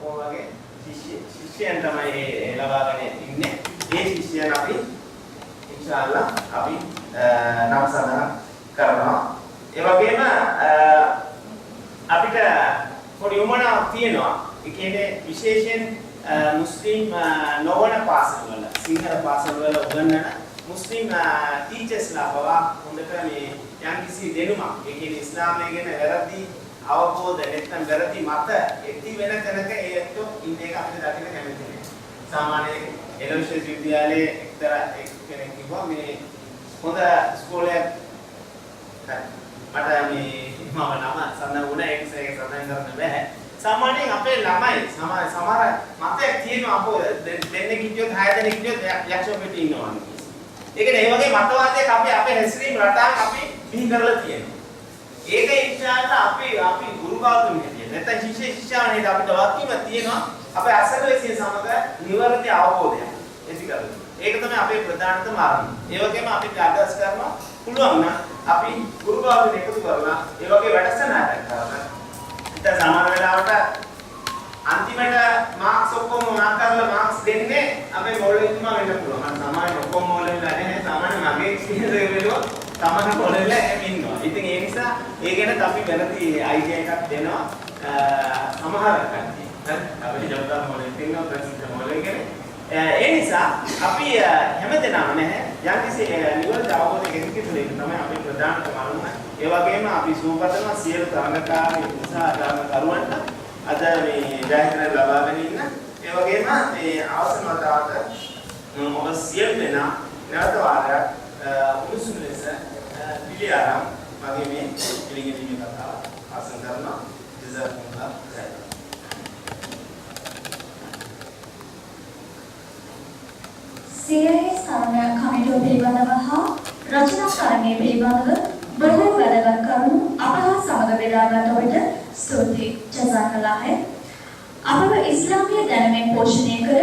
ඔක්කොම වගේ ශිෂ්‍යයන් තමයි ලබාගෙන ඉන්නේ. ඒ ශිෂ්‍යයන් අපි ඉන්ෂාල්ලා අපි නම් සඳහන් කරනවා. ඒ වගේම අපිට පොඩි උමනාවක් තියෙනවා. ඒ කියන්නේ විශේෂයෙන් මුස්ලිම් නොවන පාසල්වල සිංහල පාසල්වල උගන්වන මුස්ලිම් ටීචර්ස්ලා පවා හොඳට මේ යම්කිසි දෙනුමක් ඒ කියන්නේ ඉස්ලාමය ගැන වැරදි අවබෝධ නැත්නම් වැරදි මත ඇති වෙන තැනක ඒත් ඉන්න එක අපිට දකින්න කැමති නෑ. සාමාන්‍යයෙන් එළවිශ විද්‍යාලයේ එක්තරා කෙනෙක් කිව්වා මේ හොඳ ඉස්කෝලයක් මට මේ මම නම සඳහන් වුණා ඒක සඳහන් කරන්න බෑ. සාමාන්‍යයෙන් අපේ ළමයි සමහර මතයක් තියෙනවා අපෝ දෙන්නෙක් හිටියොත් 6 දෙනෙක් හිටියොත් යක්ෂ පිටි ඉන්නවා. ඒ කියන්නේ මේ වගේ මතවාදයක් අපි අපේ හැසිරීම රටාවක් අපි බිහි කරලා තියෙනවා. ඒක ඉන්ෂාල්ලා අපි ගුරු බාතුන් හැටියට නැත්නම් ශිෂ්‍යාවන් හැටියට අපිට වගකීමක් තියෙනවා අපේ අසල්වැසියන් සමග නිවැරදි අවබෝධයක් ඇති කරගන්න. ඒක තමයි අපේ ප්‍රධානතම අරමුණ. ඒ වගේම අපි අදහස් කරනවා පුළුවන් නම් අපි ගුරු බාතුන් එකතු කරලා ඒ වගේ වැඩසටහනක් කරලා ඉතින් සමහර වෙලාවට අන්තිමට මාක්ස් ඔක්කොම මාක් කරලා මාක්ස් දෙන්නේ අපේ මොළෙන්ම වෙන්න පුළුවන්. මම සාමාන්‍යයෙන් ඔක්කොම මොළෙන්ලා නැහැ. සාමාන්‍යයෙන් මගේ එක්ස්පීරියන්ස් එක වලට සමහර මොළෙන්ලා ඉන්නවා. ඉතින් ඒ නිසා ඒ ගැන අපි වැරදි අයිඩියා එකක් දෙනවා. සමහර කට්ටිය. හරි. අපි ජොබ්දා මොළෙන් තියෙනවා ප්‍රසිද්ධ මොළෙන් කියන්නේ. ඒ නිසා අපි හැමදෙනාම නැහැ. යම්කිසි නිවර්ත අවබෝධයක් ඇති කෙනෙක් තමයි අපේ ප්‍රධානතම අරමුණ. ඒ වගේම අපි සූපතන සියලු තරඟකාරී උත්සාහ කරන කරුවන්ට අද මේ ජයග්‍රහණ ලබාගෙන ඉන්න ඒ වගේම මේ අවසන් වතාවට ඔබ සියලු දෙනා නැවත වාරයක් උණුසුම් ලෙස පිළිඅරන් මගේ මේ පිළිගැනීමේ කතාව අවසන් කරනවා. ජසාකුමුල්ලාහ් khairan. සියයේ ස්ථාන කමිටුව පිළිබඳව හා රචනාකාරණය පිළිබඳව බොහෝ වැදගත් කරුණු අප හා සමග බෙදාගත් ඔබට ස්තුතියි. ජසාකල්ලාහ්. අපව ඉස්ලාමීය දැනුමෙන් පෝෂණය කර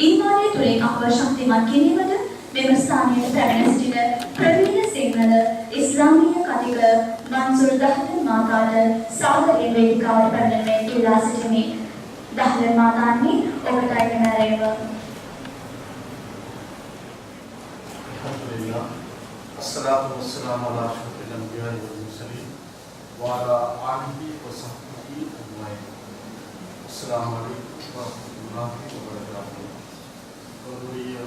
ඊමානය තුළින් අපව ශක්තිමත් කිරීමට මෙම ස්ථානයට පැමිණ සිටින ප්‍රවීණ සිංහල ඉස්ලාමීය කතික මන්සුර් දහලන් මාතාට සාදරයෙන් වේදිකාවට පැමිණෙන්නේ ඉල්ලා සිටිමි. දහලන් මාතාණනි ඔබට අයිති නැරෙව. السلام والسلام على أشرف الأنبياء والمرسلين وعلى آله وصحبه أجمعين. السلام عليكم ورحمة الله وبركاته. ගෞරවනීය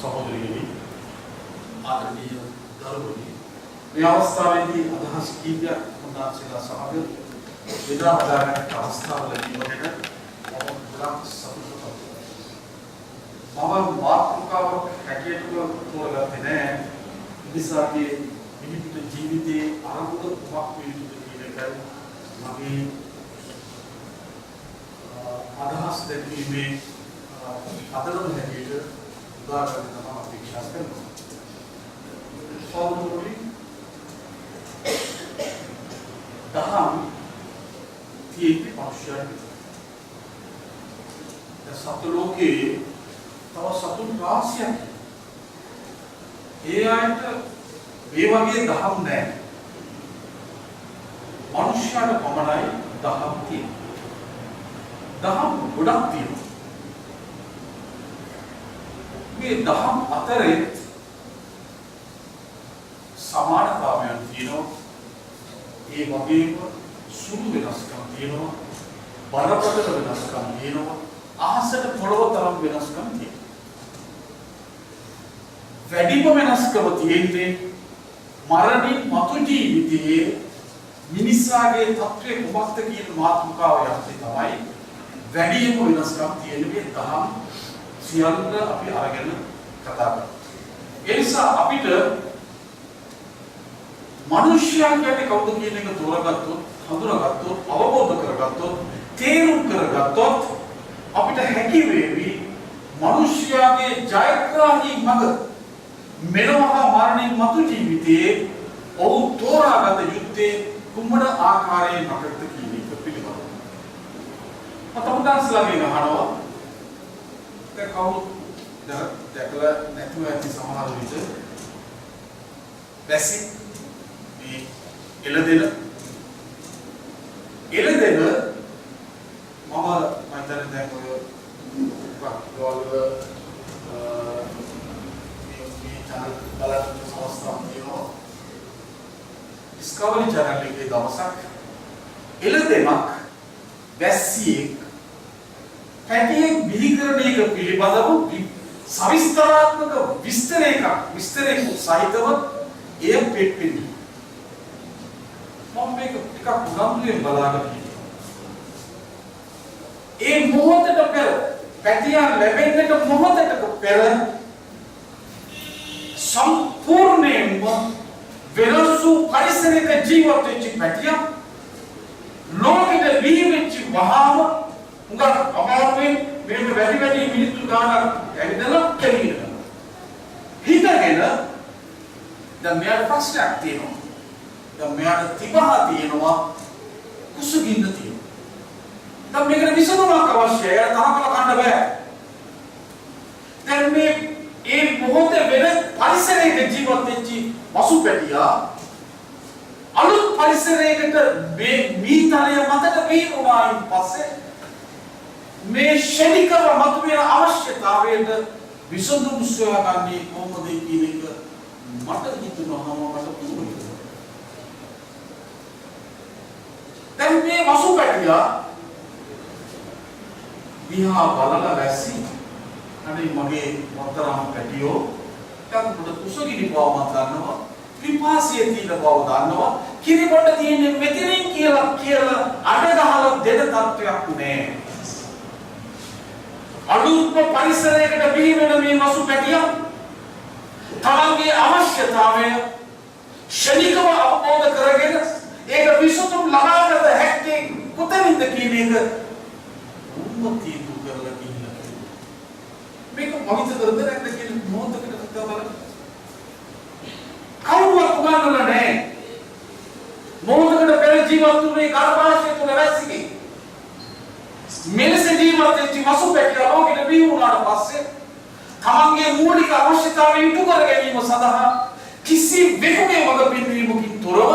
සහෝදරයනි ආදරණීය දරුවනි මේ අවස්ථාවේදී අදහස් කීපයක් මුන්නාන්සේලා සමග බෙදා හදාගන්න අවස්ථාව ලැබීමකට මම ගොඩාක් සතුටුයි. මම මාතෘකාවක් හැටියට තෝරගත්තේ නැහැ. ඉතිසාගේ මිනිත්තු ජීවිතයේ ආරම්භක තුමක් විදිහට කියන එක මගේ අදහස් දෙකීමේ අදලම හැටියට උදාහරණ තමයි අපේක්ෂා කරනවා. සෞන්දර්යයි දහම් තියෙන්නේ පෞෂ්‍යයි. සත්‍ය ලෝකේ තව සතුන් රාශියක්. ඒ අයට මේ වගේ දහම් නැහැ. මනුෂ්‍යයාට පමණයි දහම් තියෙන්නේ. දහම් ගොඩක් තියෙනවා. මේ දහම් අතරේ සමානතාවයන් තියෙනවා. ඒ වගේම සුළු වෙනස්කම් තියෙනවා. බරපතල වෙනස්කම් තියෙනවා. අහසට පොළොව තරම් වෙනස්කම් තියෙනවා. වැඩිම වෙනස්කම තියෙන්නේ මරණින් මතු ජීවිතයේ මිනිසාගේ තත්ත්වය කුමක්ද කියන මාතෘකාව යටතේ තමයි වැඩිම වෙනස්කම් තියෙන්නේ දහම් සියල්ල අපි අරගෙන කතා කරමු. ඒ නිසා අපිට මිනිස්යා කියන්නේ කවුද කියන එක තෝරගත්තොත්, හඳුනාගත්තොත්, අවබෝධ කරගත්තොත්, තේරුම් කරගත්තොත් අපිට හැකි වේවි මිනිස්යාගේ ජයග්‍රාහී මඟ මෙලොව මරණින් මතු ජීවිතයේ ඔහු තෝරාගත යුත්තේ කුමන ආකාරයෙන් අපිට කියන එක පිළිබඳව. අතමුදාස්ලාගෙන් අහනවා දැන් කවුරු දැකලා නැතුව ඇති සමහර විට වැසි මේ එළදෙන එළදෙන මම හිතන්නේ දැන් ඔය වල මේ channel බලන්න අවස්ථාවක් තියෙනවා. Discovery channel එකේ දවසක් එළදෙනක් වැස්සියෙක් පැටියෙක් බිහි කරන එක පිළිබඳව සවිස්තරාත්මක විස්තරයක් සහිතව එය පෙට්ටෙන්නේ. මම මේක ටිකක් උනන්දුවෙන් බලාගෙන හිටියා. ඒ මොහොතට පෙර පැටියා ලැබෙන්නට මොහොතට පෙර සම්පූර්ණයෙන්ම වෙනස් වූ පරිසරයක ජීවත් වෙච්ච පැටියා ලෝකෙට බිහි වෙච්ච වහාම උඟක් අමාරුවෙන් මේක වැඩි මිනිත්තු ගානක් ඇවිදලා කෙලිනවා. හිතගෙන දැන් මෙයාට ප්‍රශ්නයක් තියෙනවා. දැන් මෙයාට තිබහා තියෙනවා කුසගින්න තියෙනවා. දැන් මේකට විසඳුමක් අවශ්‍යයි. එයාට තරකල කන්න බෑ. දැන් මේ මොහොතේ වෙන පරිසරයක ජීවත් වෙච්ච වසුපැටියා අලුත් පරිසරයකට මේ මීතරය මතට වීරුණායින් පස්සේ මේ ශනිකව මතුවෙන අවශ්‍යතාවයට විසඳුම් සොයාගන්නේ කොහොමද කියන එක මට හිතුනහම මට පුදුමයි. දැන් මේ වසුපැටියා දිහා බලලා වැසි අනේ මගේ වතරම් පැටියෝ දැන් පොඩ කුසගිනි බව මම දන්නවා පිපාසිය තියෙන බව දන්නවා කිරිබොඩ තියෙන්නේ මෙතනින් කියලා අඩ ගහලා දෙන තත්වයක් නෑ. අලුත්ම පරිසරයකට බිහි වෙන මේ වසුපැටියා තමන්ගේ අවශ්‍යතාවය ශනිකව අවබෝධ කරගෙන ඒක විසඳුම් ලබාගත හැක්කේ කොතනින්ද කියන එක උන්මතිය කරලා ගිහිල්ලා මේක මොහිත කරද නැද්ද කියන මොහොතකට කතා බලන්න. කවුරුත් උගන්වලා නැහැ. මොහොතකට පෙර ජීවත් වුණේ ගර්භාෂය තුල වැස්සිගේ. මෙලෙස ජීවත් වෙච්ච වසුපැටියා ලෝකෙට බිහි වුණාට පස්සේ තමන්ගේ මූලික අවශ්‍යතාවය ඉටු කර ගැනීම සඳහා කිසි වෙකුගේ වග පින්වීමකින් තොරව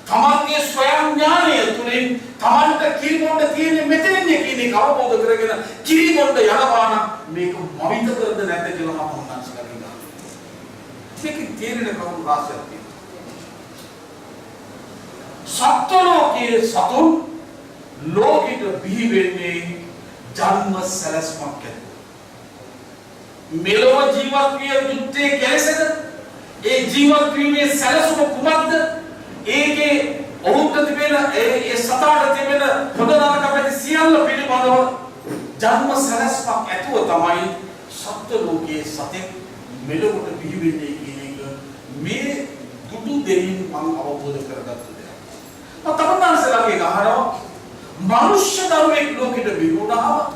තමන්ගේ ස්වයං ඥානය තුළින් තමන්ට කිරිබොණ්ඩ තියෙන්නේ මෙතනින් කියන එක අවබෝධ කරගෙන කිරිබොණ්ඩ යනවා නම් මේක මවිත කරද නැද්ද කියලා මම උන්වහන්සේ කරනවා. මේක තේරෙන කවුරු රාශියක් තියෙනවා. සත්ව ලෝකයේ සතුන් ලෝකෙට බිහි වෙන්නේ ජන්ම සැලැස්මක් ඇතුව. මෙලොව ජීවත් විය යුත්තේ කෙලෙසද? ඒ ජීවත් වීමේ සැලසුම කුමක්ද? ඒකේ ඔහුට තිබෙන ඒ සතාට තිබෙන හොඳ නරක පැති සියල්ල පිළිබඳව ජන්ම සැලැස්මක් ඇතුව තමයි සත්ව ලෝකයේ සතෙක් මෙලොවට බිහි වෙන්නේ කියන එක මේ දුටු දෙයින් මම අවබෝධ කරගත්ත දෙයක්. තමන්නාසලගේ අහනවා මනුෂ්‍ය දරුවෙක් ලෝකෙට බිහි වුණාම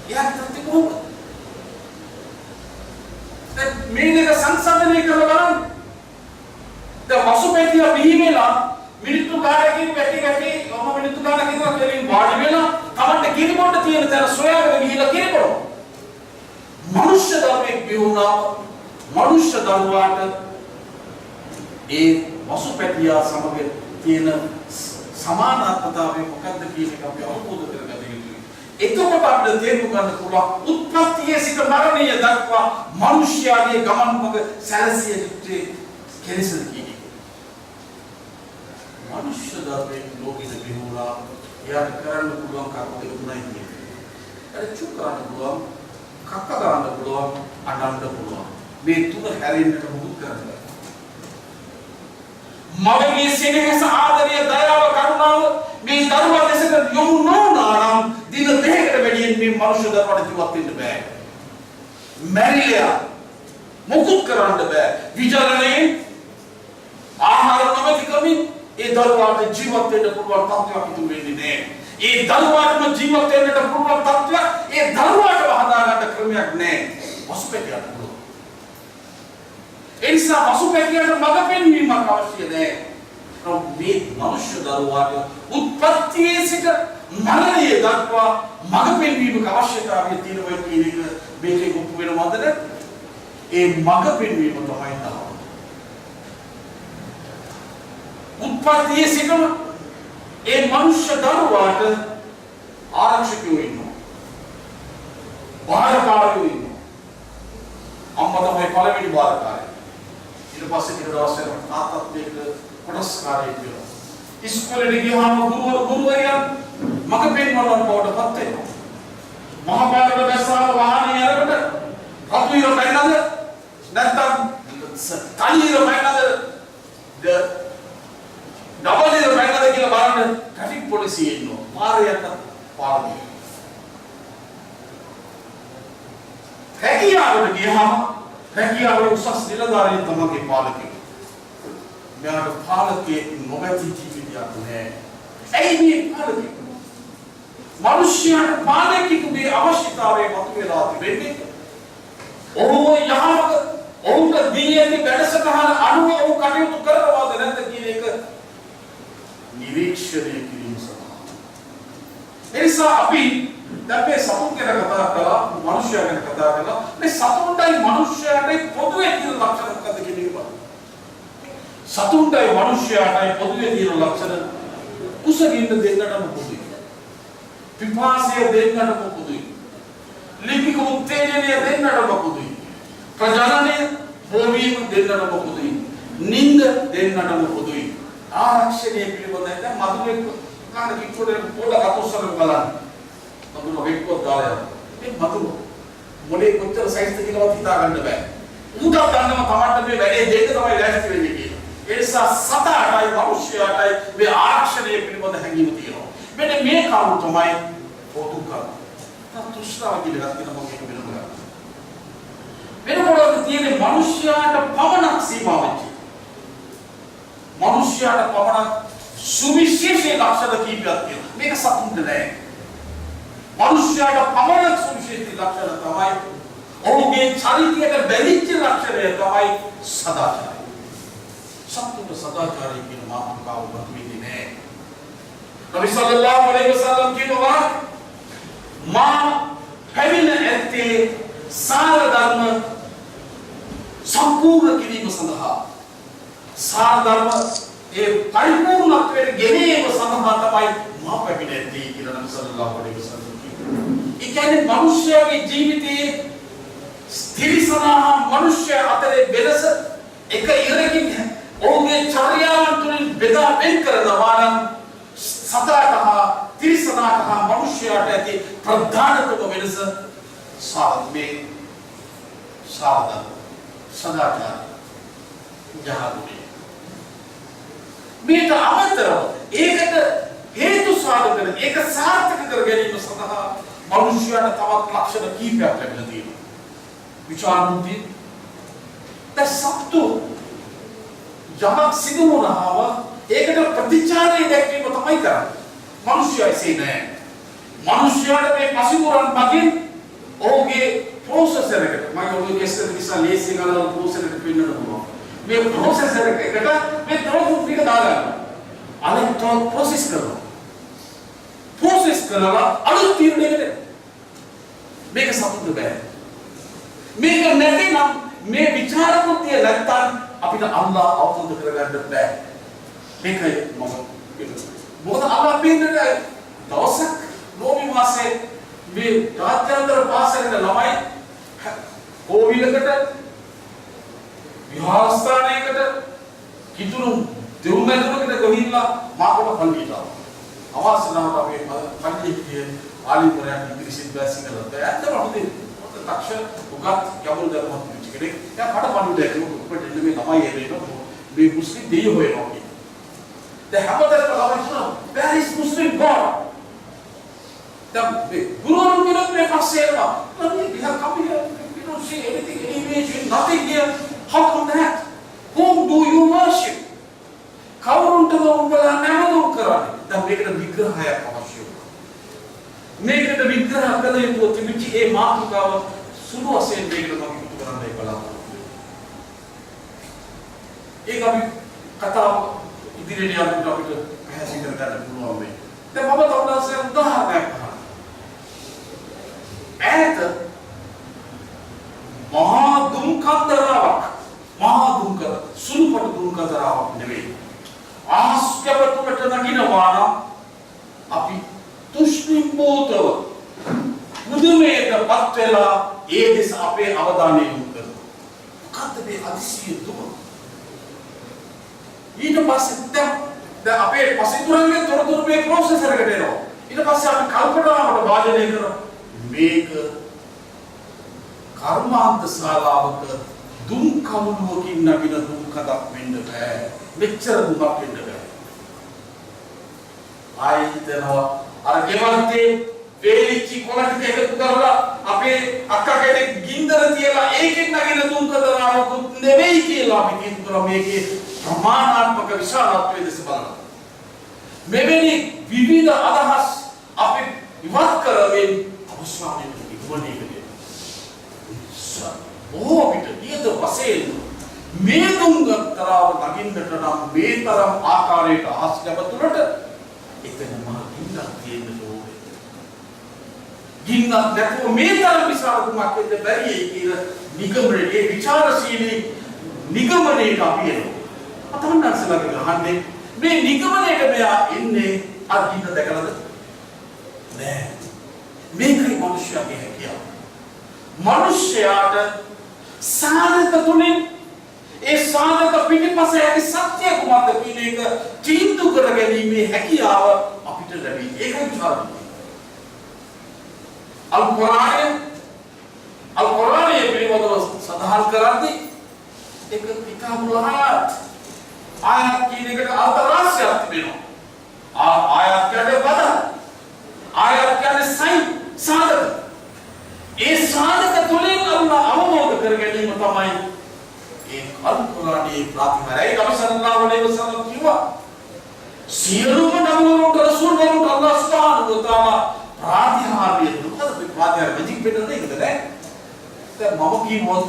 එයාට තත්ති කොහොමද? මේ දෙක සංසන්දනය කරලා බලන්න. දැන් වසුපැටියා බිහි වෙලා මිනිත්තු ගානකින් වැටි ඔබ මිනිත්තු ගානකින් කෙලින් වාඩි වෙලා තමන්ට කිරිබොණ්ඩ තියෙන තැන සොයාගෙන ගිහිල්ලා කිරිබොණ. මනුෂ්‍ය දරුවෙක් බිහි වුණාම මනුෂ්‍ය දරුවාට ඒ වසුපැටියා සමග තියෙන සමානාත්මතාවය මොකක්ද කියන එක අපි අවබෝධ කරගන්න යුතුයි. එතකොට අපිට තේරුම් ගන්න පුළුවන් උත්පත්තියේ සිට මරණය දක්වා මිනිස්යාගේ ගමන් මඟ සැලසිය යුත්තේ කෙලෙසද කියන එක. මනුෂ්‍ය ධර්මයෙන් ලෝකෙට බිහි වුණා එයාට කරන්න පුළුවන් කර්ම දෙක තුනයි තියෙන්නේ. ඒක චුක් කරන්න පුළුවන්, කක්ක ගන්න පුළුවන්, අඬන්න පුළුවන්. මේ තුන හැරෙන්නට මුකුත් කරන්න බෑ. මවගේ සෙනෙහස ආදරය දයාව කරුණාව මේ දරුවා දෙසට යොමු නොවුණා නම් දින දෙකකට වැඩියෙන් මේ මනුෂ්‍ය දරුවාට ජීවත් වෙන්න බෑ. මැරිලා මුකුත් කරන්න බෑ. විචාරණේ ආහාර නොමැති කමින් ඒ දරුවාට ජීවත් වෙන්න පුළුවන් තත්ත්වයක් ඉතුරු වෙන්නේ නෑ. ඒ දරුවාටම ජීවත් වෙන්නට පුළුවන් තත්ත්වයක් ඒ දරුවාටම හදාගන්න ක්‍රමයක් නෑ. වසුපැටියට පුළුවන්. ඒ නිසා වසුපැටියට මඟ පෙන්වීමක් අවශ්‍ය නැහැ. මේ මනුෂ්‍ය දරුවාට උත්පත්තියේ සිට මරණය දක්වා මඟ පෙන්වීමක අවශ්‍යතාවය තියෙනවා කියන එක මේකේ ඔප්පු වෙනවද නැද්ද? ඒ මඟ පෙන්වීම තමයි තමයි. උත්පත්තියේ සිටම ඒ මනුෂ්‍ය දරුවාට ආරක්ෂකයෝ ඉන්නවා. බාරකාරයෝ ඉන්නවා. අම්මා තමයි පළවෙනි බාරකාරය. ඊට පස්සේ ටික දවස් යනකොට තාත්තත් එක්ක කොටස්කාරයෙක් වෙනවා. ඉස්කෝලේට ගියාම ගුරුවරයා මග පෙන්වන්න බවටපත් වෙනවා. මහපාරට බැස්සාම වාහනේ යනකොට රතු ඉර පැන්නද නැත්නම් තනි ඉර පැන්නද ඩබල් ඉර පැන්නද කියලා බලන්න ට්‍රැෆික් පොලිසිය ඉන්නවා. මාරයට පාරේ. හැකියාවට ගියාම හැකියාවට උසස් නිලධාරියෙක් තමයි පාලකයෙක්. මෙයාට පාලකයෙක් නොමැති ජීවිතයක් නෑ. ඇයි මේ පාලකයෙක්? මනුෂ්‍යයන්ට පාලකයෙකුගේ අවශ්‍යතාවය මතුවලා තිබෙන්නේ. ඔහු යහමඟ ඔහුට දී ඇති වැඩසටහන අනුව ඔහු කටයුතු කරනවාද නැද්ද කියන එක නිරීක්ෂණය කිරීම සඳහා. එනිසා අපි දැන් මේ සතුන් ගැන කතා කළා, මනුෂ්‍යයා ගැන කතා කළා. මේ සතුන්ටයි මනුෂ්‍යයාටයි පොදුවේ තියෙන ලක්ෂණ මොකක්ද කියන එක බලන්න. සතුන්ටයි මනුෂ්‍යයාටයි පොදුවේ තියෙන ලක්ෂණ කුසගින්න දෙන්නටම පොදුයි. පිපාසය දෙන්නටම පොදුයි. ලිපික උත්තේජනය දෙන්නටම පොදුයි. ප්‍රජනනය භෝවීම දෙන්නටම පොදුයි. නින්ද දෙන්නටම පොදුයි. ආරක්ෂණය පිළිබඳව දැන් මధుරෙක් කාණ කිට්ටුවේට පොළ අතොස්සන බලන්න. මధుර වෙක්කොත් දාලා මේ මధుර මොලේ කොච්චර සයිස්ද කියලාවත් හිතා ගන්න බෑ. ඌට ගන්නම තමන්ට මේ වැඩේ දෙන්න තමයි ලෑස්ති වෙන්නේ කියලා. ඒ නිසා සතාටයි මනුෂ්‍යයාටයි මේ ආරක්ෂණය පිළිබඳ හැඟීම තියෙනවා. මෙන්න මේ කරුණ තමයි පොදු කරුණ. තෘෂ්ණාව කියලා ගන්න මම මේක වෙනම ගන්නවා. වෙන මොනවද තියෙන්නේ මනුෂ්‍යයාට පමණක් සීමා වෙච්ච. මනුෂ්‍යයාට පමණක් සුවිශේෂ ලක්ෂණ කීපයක් තියෙනවා. මේක සතුන්ට නෑ. මනුෂ්‍යයාට පමණක් සුවිශේෂ ලක්ෂණ තමයි ඔහුගේ චරිතයට බැඳිච්ච ලක්ෂණය තමයි සදාචාරය. සතුන්ට සදාචාරය කියන මාතෘකාව මතුවේදී නෑ. නබි සල්ලල්ලාහු අලයිහි වසල්ලම් කියනවා මා පැමිණ ඇත්තේ සාර ධර්ම සම්පූර්ණ කිරීම සඳහා සාර ධර්ම ඒ පරිපූර්ණත්වයට ගෙනීම සඳහා තමයි මා පැමිණ ඇත්තේ කියලා නබි සල්ලල්ලාහු අලයිහි වසල්ලම් කියනවා. ඒ කියන්නේ මිනිස්යාගේ ජීවිතයේ ස්ථිරසනා මිනිස්ය අතරේ වෙනස එක ඉරකින් ඔහුගේ චර්යාවන් තුළින් බෙදා වෙන් කරනවා නම් සතාට හා තිරිසනාට හා මනුෂ්‍යයාට ඇති ප්‍රධානතම වෙනස සාධමේ සදාචාර යහගුණය. මේක අමතරව ඒකට හේතු සාධක කර ඒක සාර්ථක කර ගැනීම සඳහා මනුෂ්‍යයාට තවත් ලක්ෂණ කීපයක් ලැබිලා තියෙනවා. විචාර බුද්ධිය තසත්තු යමක් සිදු වුණාම ඒකට ප්‍රතිචාරය දැක්වීම තමයි කරන්නේ. මිනිස්සුයි එසේ නෑ. මිනිස්යාට මේ පසිමුරන් මගින් ඔහුගේ ප්‍රොසෙසර් එකට මම ඔයගේ කෙස්ටර් නිසා ලේසි ගාලා ප්‍රොසෙසර් එකට පින්නන්න පුළුවන්. මේ ප්‍රොසෙසර් එකට මේ ට්‍රෝෆ් ටික දාගන්න. අනිත් ට්‍රෝෆ් ප්‍රොසෙස් කරනවා. ප්‍රොසෙස් කරලා අලුත් තීරණයකට මේක සතුට බෑ. මේක නැතිනම් මේ විචාර කෘත්‍ය නැත්තම් අපිට අල්ලා අවබෝධ කරගන්න බෑ. මේකයි මම මොකද අල්ලා පින්නනේ දවසක් නෝමි මාසේ මේ රාජ්‍යාන්තර පාසලේ ළමයි කෝවිලකට විහාරස්ථානයකට කිතුණු දෙව්මැදුරකට ගොහිල්ලා මාකොට පල්ලියට ආවා. අවාසනාවට අපි පල්ලියේ ආලිපරයන් ඉංග්‍රීසියෙන් බැසින් කළා. ඇත්තම හොඳේ තක්ෂ උගත් ගැඹුරු ධර්මවත් වෙච්ච කෙනෙක්. එයා කට පණිවිඩයක් කිව්වා උඩට මේ ළමයි එන්නේ මේ මුස්ලිම් දෙවියෝ හොයනවා කියලා. දැන් හැමදාම ළමයි කියනවා where is Muslim God? දැන් මේ ගුරුවරුන් කියනත් මේ පස්සේ එනවා. we have come here, we don't see anything, any image, nothing here. How come that? Whom do you worship? කවුරුන්ටද උඹලා නැමදුම් කරන්නේ? දැන් මේකට විග්‍රහයක් අවශ්‍යයි. මේකට විග්‍රහ කළ යුතු තිබිච්ච ඒ මාතෘකාව සුළු වශයෙන් මේකට මම කිව්ව කරන්නයි බලාපොරොත්තු වෙන්නේ. ඒක අපි කතාව ඉදිරියට යනකොට අපිට පැහැදිලි කර ගන්න පුළුවන් වෙයි. දැන් මම තවදාසේ උදාහරණයක් අහන්න. ඈත මහා දුම්කන්දරාවක් සුළුපටු දුම්කන්දරාවක් නෙවෙයි. ආස්කවතුමට නගිනවා නම් අපි තුෂ්ණිම්බෝතව මුදුමේට පත් වෙලා ඒ දෙස අපේ අවධානය යොමු කරනවා. මොකද්ද මේ හදිසිය දුක? ඊට පස්සේ දැන් අපේ පසිතුරන්ගේ තොරතුරු මේ ප්‍රොසෙසර් එකට එනවා. ඊට පස්සේ අපි කල්පනාවට වාදනය කරනවා මේක කර්මාන්ත ශාලාවක දුම් කවුළුවකින් නගින දුම් කඩක් වෙන්න බෑ. මෙච්චර දුමක් වෙන්න බෑ. ආයිතනවා අර ගෙවන්තේ වේලිච්චි කොළ ටික එකතු කරලා අපේ අක්කා කෙනෙක් ගින්දර තියලා ඒකෙන් නගින දුම් කඩාවකුත් නෙවෙයි කියලා අපි කියනවා. මේකේ ප්‍රමාණාත්මක විශාලත්වයේ දෙස බලනවා. මෙවැනි විවිධ අදහස් අපි ඉවත් කරමින් අවස්ථාවෙන් ඉක්මනට බොහෝ විට නියත වශයෙන් මේ දුම්ගතරාව නගින්නට නම් මේ තරම් ආකාරයට අහස් ලැබතුනට එතන මා ගින්නක් තියෙන්න ඕනේ. ගින්නක් නැතුව මේ තරම් විශාල දුමක් වෙන්න බැරි කියලා නිගමනයේ විචාරශීලී නිගමනයට අපි එනවා. අතවන්නස්සලගේ අහන්නේ මේ නිගමනයට මෙයා එන්නේ අර ගින්න දැකලාද? නෑ. මේකයි මිනිස්යාගේ හැකියාව. මිනිස්යාට සාධක තුලින් ඒ සාධක පිටිපස්ස ඇති සත්‍ය කුමක්ද කියන එක තීන්දුව කර ගැනීමේ හැකියාව අපිට ලැබෙයි. ඒකයි විචාරණය. අල් කුර්ආනයේ පිළිබඳව සඳහන් කරද්දී ඒක කිතාබුල් ආයත් ආයත් කියන එකට අර්ථ රාශියක් තිබෙනවා. ආයත් කියන්නේ බදල්. ආයත් කියන්නේ සාධක. ඒ සාධක තුලින් අල්ලාහ් අවබෝධ කර ගැනීම තමයි ඒ අල් කුර්ආනයේ ප්‍රාතිහාර්යයි. නබි සල්ලල්ලාහු අලයිහි වසල්ලම් කිව්වා සියලුම නබිවරුන්ට රසූල්වරුන්ට අල්ලාහ් සුබ්හානහු වතාලා ප්‍රාතිහාර්ය දුකද ප්‍රාතිහාර්ය මැජික් පෙන්නන එකද නෑ. දැන් මම කිව්වොත්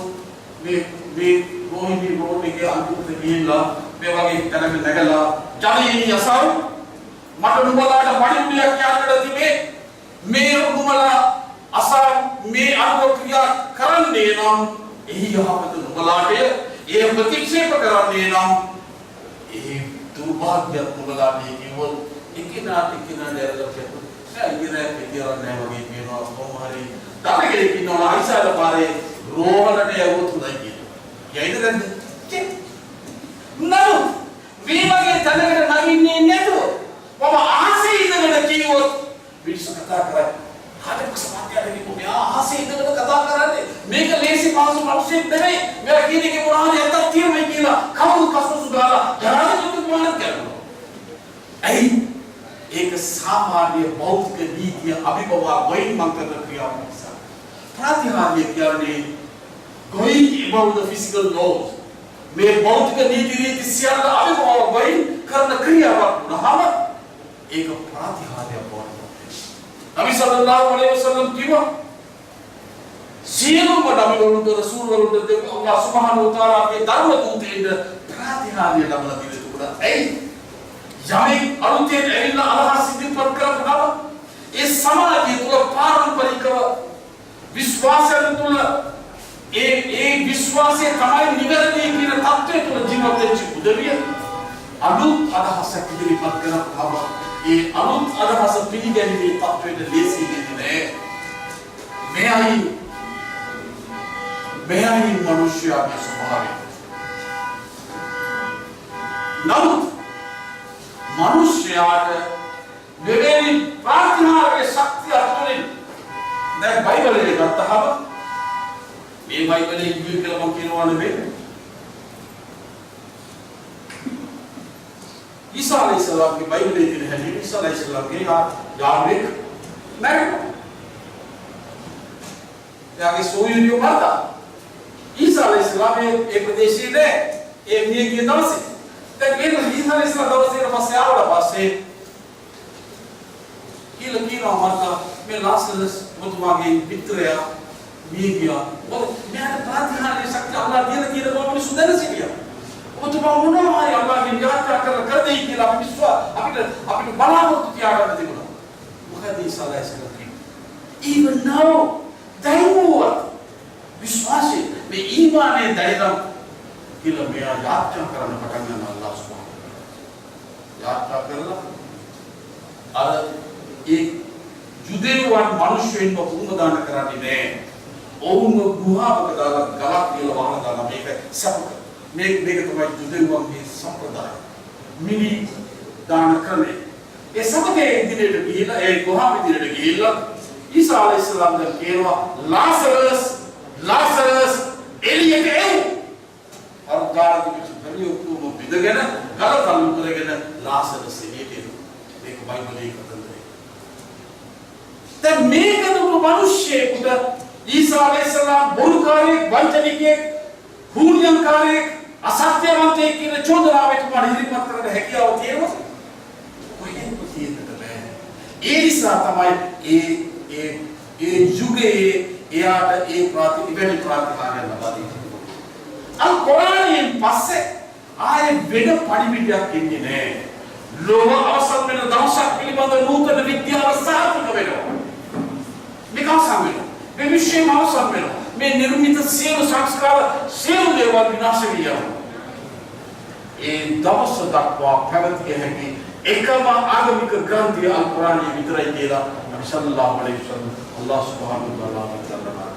මේ රෝහිණි රෝඩ් එකේ අන්තිමට ගිහිල්ලා මේ වගේ තැනක නැගලා ජනීනි යසල් මට නුඹලාට පණිවිඩයක් කියන්නට තිබේ. මේ නුඹලා අසල් මේ අනුව ක්‍රියා කරන්නේ නම් එහි යහපත නුඹලාට ඒ ප්‍රතික්ෂේප කරන්නේ නම් ඒ දුර්භාග්‍ය නුඹලාට කිව්වොත් එකිනාට දැරලා කියනවා. ඉතින් කියලා නෑ වගේ කියනවා කොහොම හරි තාමකෙක් ඉන්නවා ආයිසාල පාරේ රෝහලට යවුවොත් හොඳයි කියනවා. යයිද නැද්ද? නෝ මේ වගේ තැනකට නගින්නේ නැතුව මම ආසේ ඉඳගෙන කිව්වොත් මිනිස්සු කතා කරන්නේ හදපු සමාජයට කිව්වොත් ආසේ ඉඳගෙන කතා කරන්නේ මේක ලේසි පාසු මිනිස්සෙක් නෙමෙයි. මෙයා කියන එකේ මොනවාරි ඇත්තක් තියෙනවා කියලා කවුරු කසුසු දාලා ජනාධිපති තුමාට කියනවා. ඇයි ඒක සාමාන්‍ය බෞද්ධ නීතිය අභිබවා ගොයින් මං කරන ක්‍රියාවක් නිසා. ප්‍රාතිහාර්ය කියන්නේ going above the physical laws. මේ බෞද්ධ නීති රීති සියල්ල අභිබවා ගොයින් කරන ක්‍රියාවක් වුණාම ඒක ප්‍රාතිහාර්යයක් වුණා. නබි සල්ලල්ලාහු අලයිහි වසල්ලම් කිව්වා සියලුම නබිවරුන්ට රසූල්වරුන්ට අල්ලාහ් සුබ්හානහු වතාලාගේ ධර්ම දූතයින්ට ප්‍රාතිහාර්ය ලැබලා තිබුණා. එයි යමෙක් අලුතෙන් ඇවිල්ලා අදහස් ඉදිරිපත් කරනවා ඒ සමාජය තුළ පාරම්පරිකව විශ්වාසයෙන් තුළ ඒ විශ්වාසය තමයි නිවැරදි කියන තත්ත්වය තුළ ජීවත් වෙච්ච උදවිය අලුත් අදහසක් ඉදිරිපත් කරනවා. ඒ අලුත් අදහස පිළිගැනීමේ තත්ත්වයට ලේසි වෙන්නේ නෑ. මෙයයි මිනිස්යාගේ ස්වභාවය. නමුත් මිනිස්යාට මෙවැනි ප්‍රාතිහාර්ය ශක්තිය අතුලින් දැන් බයිබලයේ ගත්තහම මේ බයිබලයේ කියලා මම කියනවා නෙවෙයි. ईसा अलैहिस्सलाम की बाइबल में है ईसा अलैहिस्सलाम के यावेक मैरिड यागे सोयूनियो माता ईसा अलैहिस्सलाम एक प्रदेशी ने एक निये की दवसे तक ये ईसा अलैहिस्सलाम दवसे नमसे आवड़ा पासे किलो माता में लासलस मुतवागे पितरिया मीडिया और मैं प्रार्थना ले सकते अल्लाह दिए तो अपनी सुधर से लिया untuk bangunan hari Allah menjaga kerja kita bisa apa balamu tu tiada nanti guna. Maka di salah sekali. Even now, daimu विश्वास में ईमान है दायरा किला मेरा यात्रा करना पड़ेगा ना अल्लाह सुबहान यात्रा करना और ඒ යුදෙව්වන් මිනිස්සුන්ව පුරුමදාන කරන්නේ නැහැ. ඔවුන්ව ගුහාවක දාලා ගලක් කියලා වහන දාලා මේක සපක. මේක තමයි යුදෙව්වන්ගේ සම්ප්‍රදාය. මිනි දාන ක්‍රමය. ඒ සමතේ ඉදිරියට ගිහිල්ලා ඒ ගුහාව ඉදිරියට ගිහිල්ලා ඊසා අලයිහිස්සලාම් දැන් කියනවා ලාසරස් එළියට එව්. අර ගාන දිවිච බැලියොක්ම බිඳගෙන ගල තල්ලු කරගෙන ලාසරස් එළියට එව්. මේක බයිබලයේ කතන්දරය. දැන් මේක දුරු මිනිස්සෙකුට ඊසා අලයිහිස්සලාම් බොරුකාරයෙක් වංචනිකයෙක් හුනියම්කාරයෙක් අසත්‍යවන්තයෙක් කියන චෝදනාවට මම ඉදිරිපත් කරන්න හැකියාව තියෙනවා. කොහෙන්ද තියෙන්නද බෑ. ඒ නිසා තමයි ඒ යුගයේ එයාට ඒ ඉවෙනි ප්‍රාතිහාර්ය ලබා දෙන්නේ. අල් කුරානයෙන් පස්සේ ආයේ වෙන පරිවිඩයක් ඉන්නේ නෑ. ලෝක අවසන් වෙන දවසක් පිළිබඳ නූතන විද්‍යාව සාර්ථක වෙනවා. මේක අවසන් වෙනවා. මේ විශ්වයම අවසන් වෙනවා. මේ නිර්මිත සියලු සංස්කාර සියලු දේවල් විනාශ වෙනවා. ඒ දවස දක්වා පැවතිය හැකි එකම ආගමික ග්‍රන්ථය අල් කුරානය විතරයි කියලා නබි සල්ලල්ලාහු අලයිහි වසල්ලම් අල්ලාහ් සුබ්හානහු වතාලා වදාළා.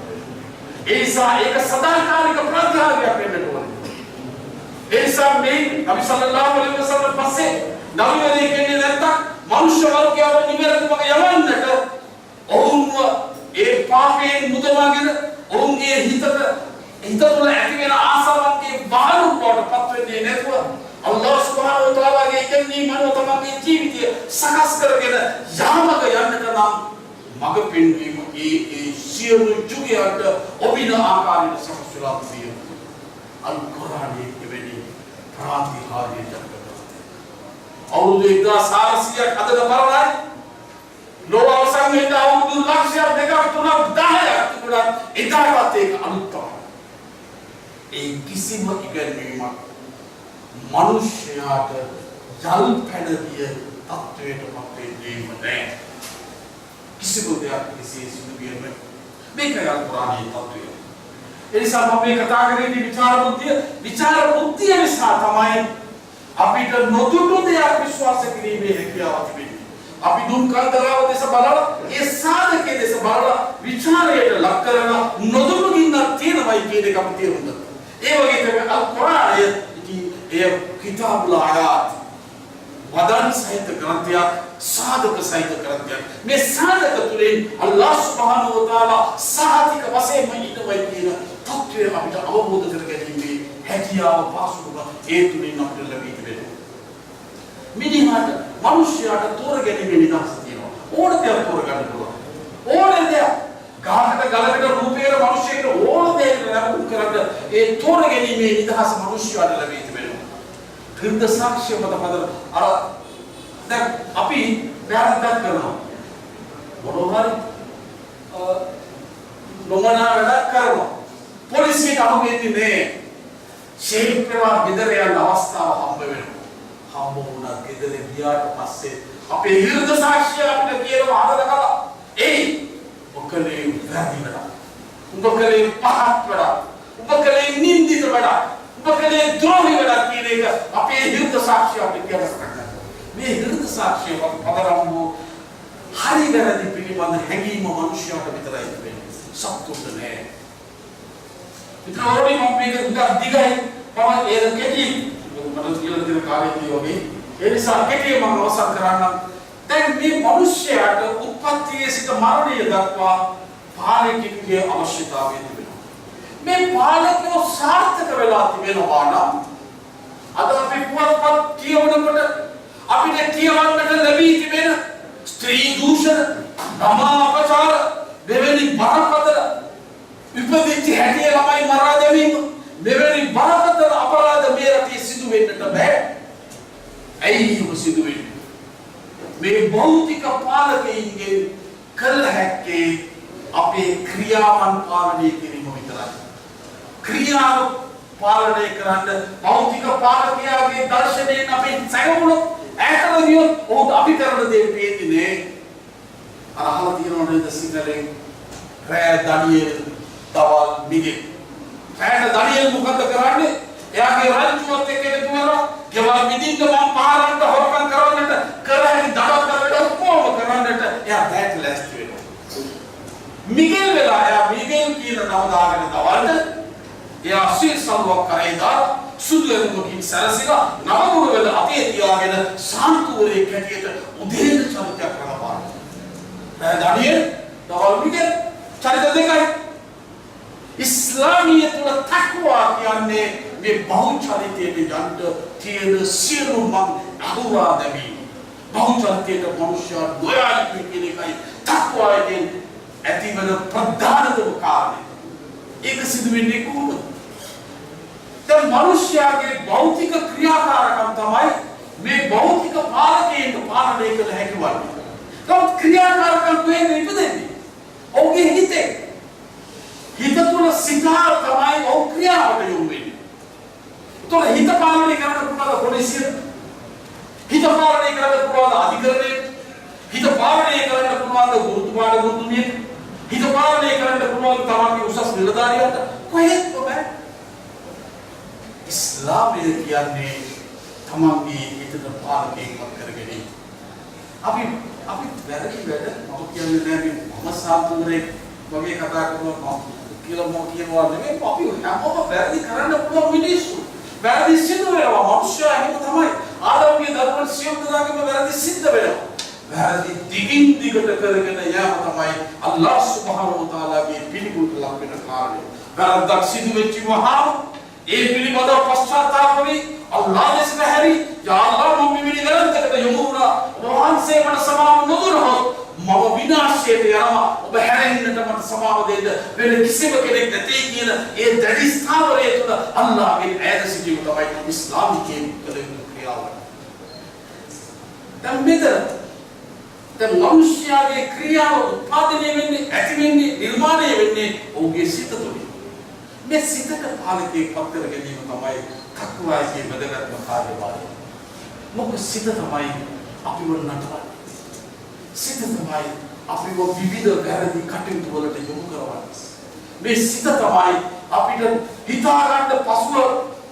ඒ නිසා ඒක සදාකාලික ප්‍රාතිහාර්යයක් වෙන්න ඕනේ. ඒ නිසා මේ නබි සල්ලල්ලාහු අලයිහි වසල්ලම් පස්සේ නබිවරයෙක් කියන්නේ නැත්තම් මනුෂ්‍ය වර්ගයව නිවැරදිවම යවන්නට ඔවුන්ව ඒ පාපයෙන් මුදවාගෙන ඔවුන්ගේ හිත තුළ ඇති වෙන ආසාවන්ගේ බාහිර බවට පත් වෙන්නේ නැතුව අල්ලාහ් සුබ්හානහු වතාලාගේ ඉගෙනීම මනෝ තමන්ගේ ජීවිතය සකස් කරගෙන යාමක යන්නට නම් මඟ පෙන්වීම ඒ සියලු යුගයන්ට ඔබින ආකාරයට සකස් වෙලා තියෙනවා. අල් කුරානයේ එවැනි ප්‍රාතිහාර්ය ජනකත අවුරුදු 1400ක් අදට පරණයි. ලෝක අවසන් වෙන්න අවුරුදු ලක්ෂයක් දෙකක් තුනක් 10ක් තිබුණා. එදාටත් ඒක අලුත් තමයි. ඒ කිසිම ඉගෙනීමක් මනුෂ්‍යයාට ජල් පැනවිය තත්වයට පත් වෙන්නේ නැහැ. කිසිම දෙයක් කිසිේ සිදු වෙන්නේ මේකයි අල් කුරානයේ තත්වය. ඒ නිසා මම මේ කතා කරන්නේ විචාර බුද්ධිය නිසා තමයි අපිට නොදුටු දෙයක් විශ්වාස කිරීමේ හැකියාව තිබෙන්නේ. අපි දුක් කන්දරාව දෙස බලලා ඒ සාධකයේ දෙස බලලා විචාරයට ලක් කරලා නොදුටු ගින්නක් තියෙනවයි කියන එක අපි තේරුම් ගන්නවා. ඒ වගේ තමයි අල් කුරානය ඒ කිතාබුල් ආයාත් වදන් සහිත ග්‍රන්ථයක් සාධක සහිත ග්‍රන්ථයක්. මේ සාධක තුලින් අල්ලාහ් සුබ්හානහු වතාලා සාධික වශයෙන්ම ඉදවයි කියන තත්ත්වය අපිට අවබෝධ කරගැනීමේ හැකියාව පාසුකම ඒ තුලින් අපිට ලැබී තිබෙනවා. මිනිහාට මිනිස්යාට තෝරගැනීමේ නිදහස තියෙනවා. ඕන දෙයක් තෝරගන්න පුළුවන්. ඕන දෙයක් ගාකට ගලකට රූපේර මිනිස්සෙකුට ඕන දෙයක් ලැබුම් කරන්න ඒ තෝරගැනීමේ නිදහස මිනිස්යාට ලැබී තිබෙනවා. හෘද සාක්ෂිය මත පදල අර දැන් අපි වැරද්දක් කරනවා. මොනවාරි ලොමනා වැඩක් කරනවා. පොලිසියට අහුවෙන්නේ නැහැ. ශේප්‍රවා ගෙදර යන අවස්ථාව හම්බ වෙනවා. හම්බ වුණා ගෙදර ගියාට පස්සේ අපේ හෘද සාක්ෂිය අපිට කියනවා හදලා ඒ ඔකලේ වැරදි වැඩක්. උඹ කලේ පහත් වැඩක්. උඹ කලේ නින්දිත වැඩක්. උඹ කලේ ද්‍රෝහී වැඩක් කියන එක අපේ හෘද සාක්ෂිය අපිට කියනවා. මේ හෘද සාක්ෂිය පදරම් වූ හරි වැරදි පිළිබඳ හැඟීම මිනිස්යාට විතරයි තිබෙන්නේ. සත්තුන්ට නෑ. විතරෝණි මම මේක උදා දිගයි මම ඒක කෙටි මට කියලා දෙන කාර්යය වගේ ඒ නිසා කෙටි මම අවසන් කරන්නම්. දැන් මේ මිනිස්යාට උත්පත්තියේ සිට මරණය දක්වා පාලකෙකුගේ අවශ්‍යතාවය තිබෙනවා. මේ පාලකයෝ සාර්ථක වෙලා තිබෙනවා නම් අද අපි පුවත්පත් කියවනකොට අපිට කියවන්නට ලැබී තිබෙන ස්ත්‍රී දූෂණ, නමාපචාර, දෙවෙනි බරපතල විපදිච්ච හැටිය ළමයි මරා දැමීම, දෙවෙනි බරපතල අපරාධ මේ රටේ සිදු වෙන්නට බෑ. ඇයි ඒක සිදු වෙන්නේ? මේ භෞතික පාලකයින්ගේ කළ හැක්කේ අපේ ක්‍රියාවන් පාලනය කිරීම විතරයි. ක්‍රියාව පාලනය කරන්න භෞතික පාලකයාගේ දර්ශනයෙන් අපි සැකවුණොත් ඈතට ගියොත් ඔහුට අපි කරන දේ පේන්නේ අර අහලා තියෙනවද සිංහලෙන් රෑ දඩියේ තවල් මිගේ රෑට දඩියේ මොකද කරන්නේ? එයාගේ රංචුවත් එක්ක එකතු වෙනවා ගෙවල් මිදින්න මම පාරන්ට හොරකම් කරන්නට කරහැකි දඩක් කරලා කොහොම කරන්නට මිගෙල් වෙලා එයා මිගෙල් කියන නම දාගෙන දවල්ට එයා අසීල් සඳුවක් කරේ දාලා සුදු එමුකින් සරසිලා නවමුණ වල අතේ තියාගෙන සාන්තුවරේ කැටියට උදේට චරිතයක් කරපාන. දඩියේ දවල් මිගෙල් චරිත දෙකයි. ඉස්ලාමීය තුල තක්වා කියන්නේ මේ බහුචරිතයේ යන්න තියෙන සියලු මං අහුවා දෙමි. බහුචරිතයේ මනුෂ්‍ය දොයයි කියන එකයි තක්වායෙන් ඇතිවන ප්‍රධානතම කාරණය. ඒක සිදු වෙන්නේ කොහොමද? දැන් මනුෂ්‍යයාගේ භෞතික ක්‍රියාකාරකම් තමයි මේ භෞතික පාලකයන්ට පාලනය කළ හැකි වන්නේ. නමුත් ක්‍රියාකාරකම් කොහෙද ඉපදෙන්නේ? ඔහුගේ හිතේ. හිත තුළ සිතාර තමයි ඔහු ක්‍රියාවට යොමු වෙන්නේ. ඒතකොට හිත පාලනය කරන්න පුළුවන් පොලිසිය, හිත පාලනය කරන්න පුළුවන් අධිකරණය, හිත පාලනය කරන්න පුළුවන් ගුරුතුමාට ගුරුතුමිය, හිත පාලනය කරන්න පුළුවන් තමන්ගේ උසස් නිලධාරියාට කොහෙද බෑ. ඉස්ලාමය කියන්නේ තමන්ගේ හිතට පාලකයෙක්වත් කරගෙන අපි වැරදි වැඩ මම කියන්නේ නෑ මම සාතුරේ වගේ කතා කරනවා කියලා මම කියනවා නෙමෙයි අපි හැමෝම වැරදි කරන්න පුළුවන් මිනිස්සු. වැරදි සිදු වෙනවා මනුෂ්‍යයා එහෙම තමයි. ආදම්ගේ දරුවන් සියලු දෙනාගේම වැරදි සිද්ධ වෙනවා. වැරදි දිගින් දිගට කරගෙන යාම තමයි අල්ලාහ් සුබ්හානහු වතාලාගේ පිළිකුල් ලක් වෙන කාරණය. වැරද්දක් සිදු වෙච්ච වහාම ඒ පිළිබඳව පශ්චාත්තාප වෙවි අල්ලාහ් දෙසට හැරි යා අල්ලාහ් මම මෙවැනි වැරද්දකට යොමු වුණා. වහන්සේ මට සමාව නොදුනහොත් මම විනාශයට යනවා. ඔබ හැරෙන්නට මට සමාව දෙන්න වෙන කිසිම කෙනෙක් නැtei කියන ඒ දැඩි ස්ථාවරය තුළ අල්ලාහ්ගේ ඈත සිටීම තමයි ඉස්ලාමිකයේ කළ යුතු ක්‍රියාව. දැන් මනුෂ්‍යයාගේ ක්‍රියාව උත්පාදනය වෙන්නේ ඇති වෙන්නේ නිර්මාණය වෙන්නේ ඔහුගේ සිත තුළින්. මේ සිතක පාලකයෙක් පත් කර ගැනීම තමයි තක්වාගේ වැදගත්ම කාර්යභාරය. මොකද සිත තමයි අපිව නටවන්නේ. සිත තමයි අපිව විවිධ වැරදි කටයුතු වලට යොමු කරවන්නේ. මේ සිත තමයි අපිට හිතා ගන්න පසුව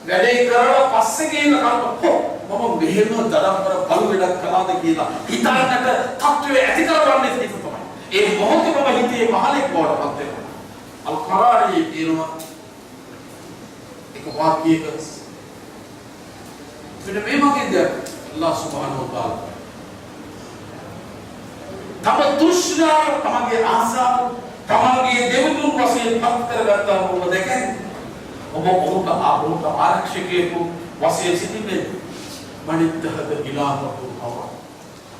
වැඩේ කරලා පස්සේ කියන කල්ප මම මෙහෙම දඩම්බර බලු වැඩක් කළාද කියලා හිතන්නට තත්ත්වය ඇති කරවන්නේ සිත තමයි. ඒ මොහොතේම හිතේ මහලෙක් බවට පත් වෙනවා. අල් කුර්ආනයේ කියනවා එක වාක්‍යයක මෙන්න මේ වගේ දෙයක් අල්ලාහ් සුබ්හානහු වතාලා තම දුෂ්ණාව තමගේ ආසාව තමගේ දෙවිතුන් වශයෙන් පත් කරගත්තා වූ දෙකෙන් ඔබ ආරක්ෂකයෙකු වශයෙන් සිටින්නේ මනිත්තහද ඉලාහු හව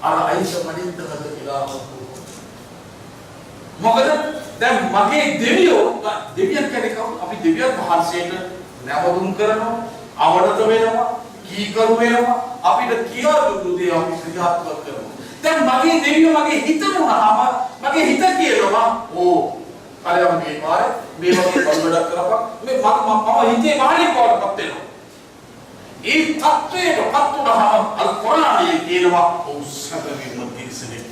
අර අයිෂ මනිත්තහද ඉලාහු මොකද දැන් මගේ දෙවියෝ දෙවියන් කියන්නේ කවුද? අපි දෙවියන් වහන්සේට නැවතුම් කරනවා අවනත වෙනවා කීකරු වෙනවා අපිට කියා දුන්නු දේ අපි ක්‍රියාත්මක කරනවා. දැන් මගේ දෙවියෝ මගේ හිත වුණාම මගේ හිත කියනවා ඕ කලයන් මේ පාරේ මේ වගේ බලවඩක් කරපන් මේ මම හිතේ මානෙ කොටපත් වෙනවා. ඒ තත්ත්වයට පත් වුණාම අල් කුර්ආනයේ කියනවා ඕ සබවින් තිරිසනෙක්.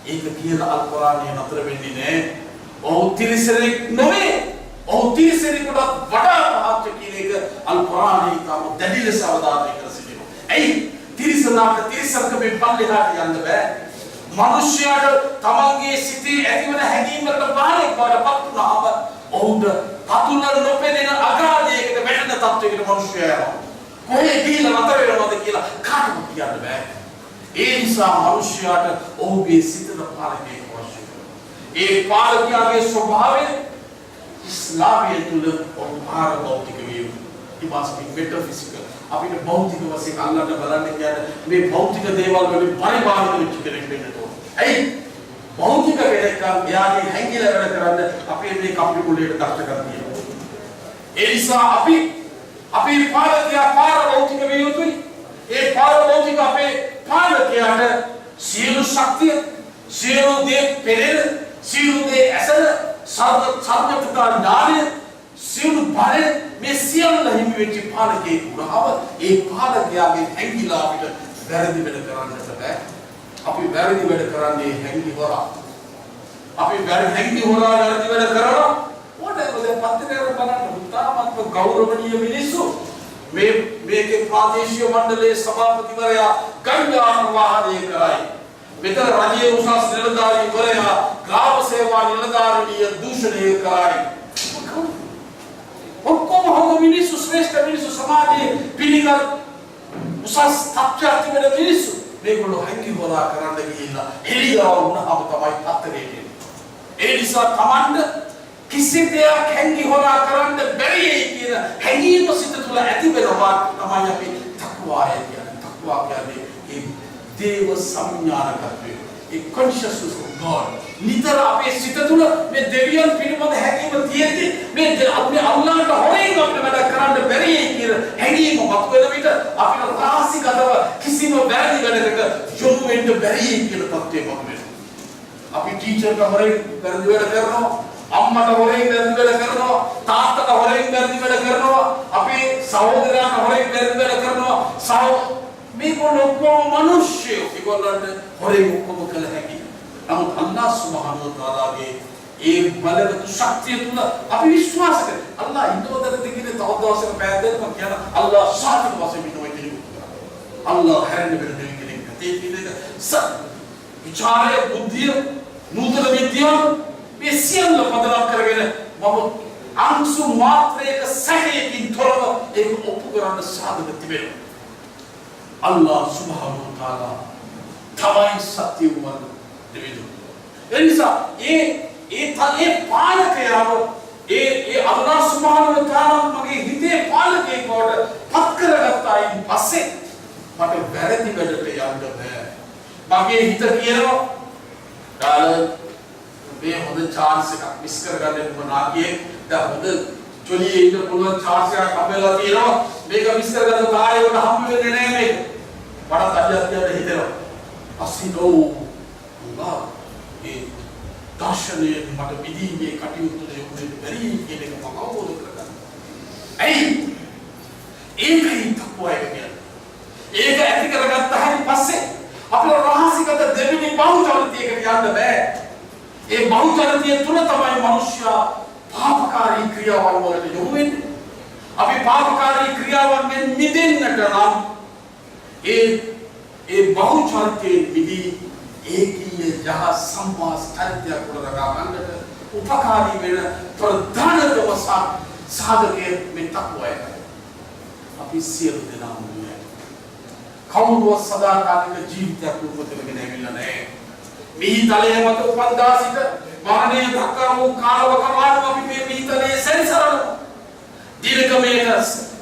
ඒක කියලා අල් කුර්ආනයේ නතර වෙන්නේ නැහැ. ඕ තිරිසනෙක් නොවේ. ඕ තිරිසනෙකුට වඩා මහත් කියන එක අල් කුර්ආනයේ තම දැඩි ලෙස අවධාරණය කර සිටිනවා. ඇයි තිරිසනාට තිරිසන්කමෙන් පල්ලෙහාට යන්න බෑ. මනුෂ්‍යයාට තමන්ගේ සිතේ ඇතිවන හැඟීම්වලට බාහිර බවටපත් වුණාම ඔහුට පතුල නොපෙනෙන අගාධයකට වැටෙන තත්ත්වයකට මනුෂ්‍යයා යනවා. කොහේ ගිහිල්ලා නතර වෙනවද කියලා කාටවත් කියන්න බෑ. ඒ නිසා මනුෂ්‍යයාට ඔහුගේ සිතට පාලකයෙක් අවශ්‍ය වෙනවා. ඒ පාලකයාගේ ස්වභාවය ඉස්ලාමයේ තුල පාරභෞතික වීම. It must be metaphysical. අපිට භෞතික වශයෙන් අල්ලන්න බලන්න කියන්නේ මේ භෞතික දේවල් වලින් පරිබාහිර වෙච්ච කෙනෙක් වෙන්න ඕන. ඇයි? භෞතික කෙනෙක් නම් යාගේ හැංගිලා වැඩ කරන්න අපේ මේ කම්පියුටරේට දක්ෂකම් තියෙනවා. ඒ නිසා අපේ පාලකයා පාරභෞතික විය යුතුයි. ඒ පාරභෞතික අපේ පාලකයාට සියලු ශක්තිය, සියලු දේ පෙරෙන, සියලු දේ ඇසල, සර්වඥතා ඥානය, සියලු බලය මේ සියල්ල හිමි වෙච්ච පාලකයෙක් වුණාම ඒ පාලකයාගේ හැංගිලා අපිට වැරදි වැඩ කරන්නට බෑ. අපි වැරදි වැඩ කරන්නේ හැංගි හොරා. අපි හැංගි හොරා වැරදි වැඩ කරනවා. whatever the පත්තරේ බලන්න උත්තරමත්ව ගෞරවනීය මිනිස්සු මේකේ ප්‍රාදේශීය මණ්ඩලයේ සභාපතිවරයා ගංගාන වාහනය කරයි. මෙතන රජයේ උසස් නිලධාරීවරයා ග්‍රාම සේවා නිලධාරිනිය දූෂණය කරයි. ඔක්කොම හොඳ මිනිස්සු ශ්‍රේෂ්ඨ මිනිස්සු සමාජයේ පිළිගත් උසස් තත්ත්වයක් තිබෙන මිනිස්සු මේගොල්ලෝ හැංගි හොරා කරන්න ගිහිල්ලා හෙළියව වුණාම තමයි පත්තරේ එන්නේ. ඒ නිසා Tamanda කිසි දෙයක් හැංගි හොරා කරන්න බැරි කියන හැඟීම සිත තුළ ඇති වෙනවා තමයි අපි තක්වාය කියන්නේ. තක්වා කියන්නේ ඒ දේව සංඥානකත්වය. ඒ consciousness of God. නිතර අපේ සිත තුළ මේ දෙවියන් පිළිබඳ හැඟීම තියෙද්දී මේ අපි අල්ලාහට හොරෙන් අපිට වැඩ කරන්න බැරි කියන හැඟීම මතුවෙන විට අපිට රාසිගතව කිසිම වැරදි වැඩකට යොමු වෙන්න බැරි කියන තත්ත්වයක් මතුවෙනවා. අපි ටීචර්ට හොරෙන් වැරදි වැඩ කරනවා, අම්මට හොරෙන් වැරදි වැඩ කරනවා, තාත්තට හොරෙන් වැරදි වැඩ කරනවා, අපේ සහෝදරයන්ට හොරෙන් වැරදි වැඩ කරනවා. මේගොල්ලෝ කොහොම මිනිස්සුયો ඒගොල්ලන්ට හොරෙන් ඔක්කොම කළ හැකියි. නමුත් අල්ලාහ් සුබ්හානහු වතාලාගේ ඒ බලවත් ශක්තිය තුල අපි විශ්වාස කරනවා. අල්ලාහ් ඉන්නවද දෙකිනේ තව දවසක පෑදෙන්න මම කියන අල්ලාහ් සාතික වශයෙන් ඉන්නවා කෙනෙක්. අල්ලාහ් හැරෙන්න බැරි කෙනෙක්. ඒ කියන්නේ විචාරය බුද්ධිය නූතන විද්‍යාව මේ සියල්ල පදනම් කරගෙන මම අංශු මාත්‍රයක සැකයකින් තොරව ඒක ඔප්පු කරන්න සාධක තිබෙනවා. Allah subhanahu wa ta'ala තමයි සත්‍ය වුණ දෙවිදු. එනිසා ඒ පාලකයාව ඒ Allah subhanahu wa ta'ala මගේ හිතේ පාලකයෙක් බවට පත් කරගත්තායින් පස්සේ මට වැරදි වැඩට යන්න බෑ. මගේ හිත කියනවා ඩාලර් මේ හොඳ chance එකක් මිස් කරගන්න මොනාගේ දැන් හොඳ ජොලියේ ඉන්න පුළුවන් chance එකක් හම්බෙලා තියෙනවා. මේක මිස් කරගන්න කායයට හම්බ වෙන්නේ නැහැ මේක. මට අධ්‍යාත්මයට හිතෙනවා. අසිනෝ අල්ලාහ් ඒ දර්ශනයේ මට විදීමේ කටයුතු දෙන්නේ බැරි කියන එක මම අවබෝධ කරගන්නවා. ඇයි? ඒකයි තක්වා කියන්නේ. ඒක ඇති කරගත්තාන් පස්සේ අපේ රහසිගත දෙවිනි බහුචරිතයකට යන්න බෑ. ඒ බහුචරිතය තුල තමයි මිනිස්සයා පාපකාරී ක්‍රියාවන් වලට යොමු වෙන්නේ. අපි පාපකාරී ක්‍රියාවන්ගෙන් මිදෙන්නට නම් ඒ බහුචරිතයේ මිදී ඒකීය යහ සම්මාස චරිතයක් උඩරගා ගන්නට උපකාරී වෙන ප්‍රධානතම සාධකයේ මේ තක්වය. අපි සියලු දෙනාම කවුරුවත් සදාකාලික ජීවිතයක් උපදවගෙන ඇවිල්ලා නැහැ. මිහිතලයේ මත උපන්දා සිට මරණය දක්වා වූ කාලවකවානුව අපි මේ මිහිතලයේ සැරිසරනවා. දිනක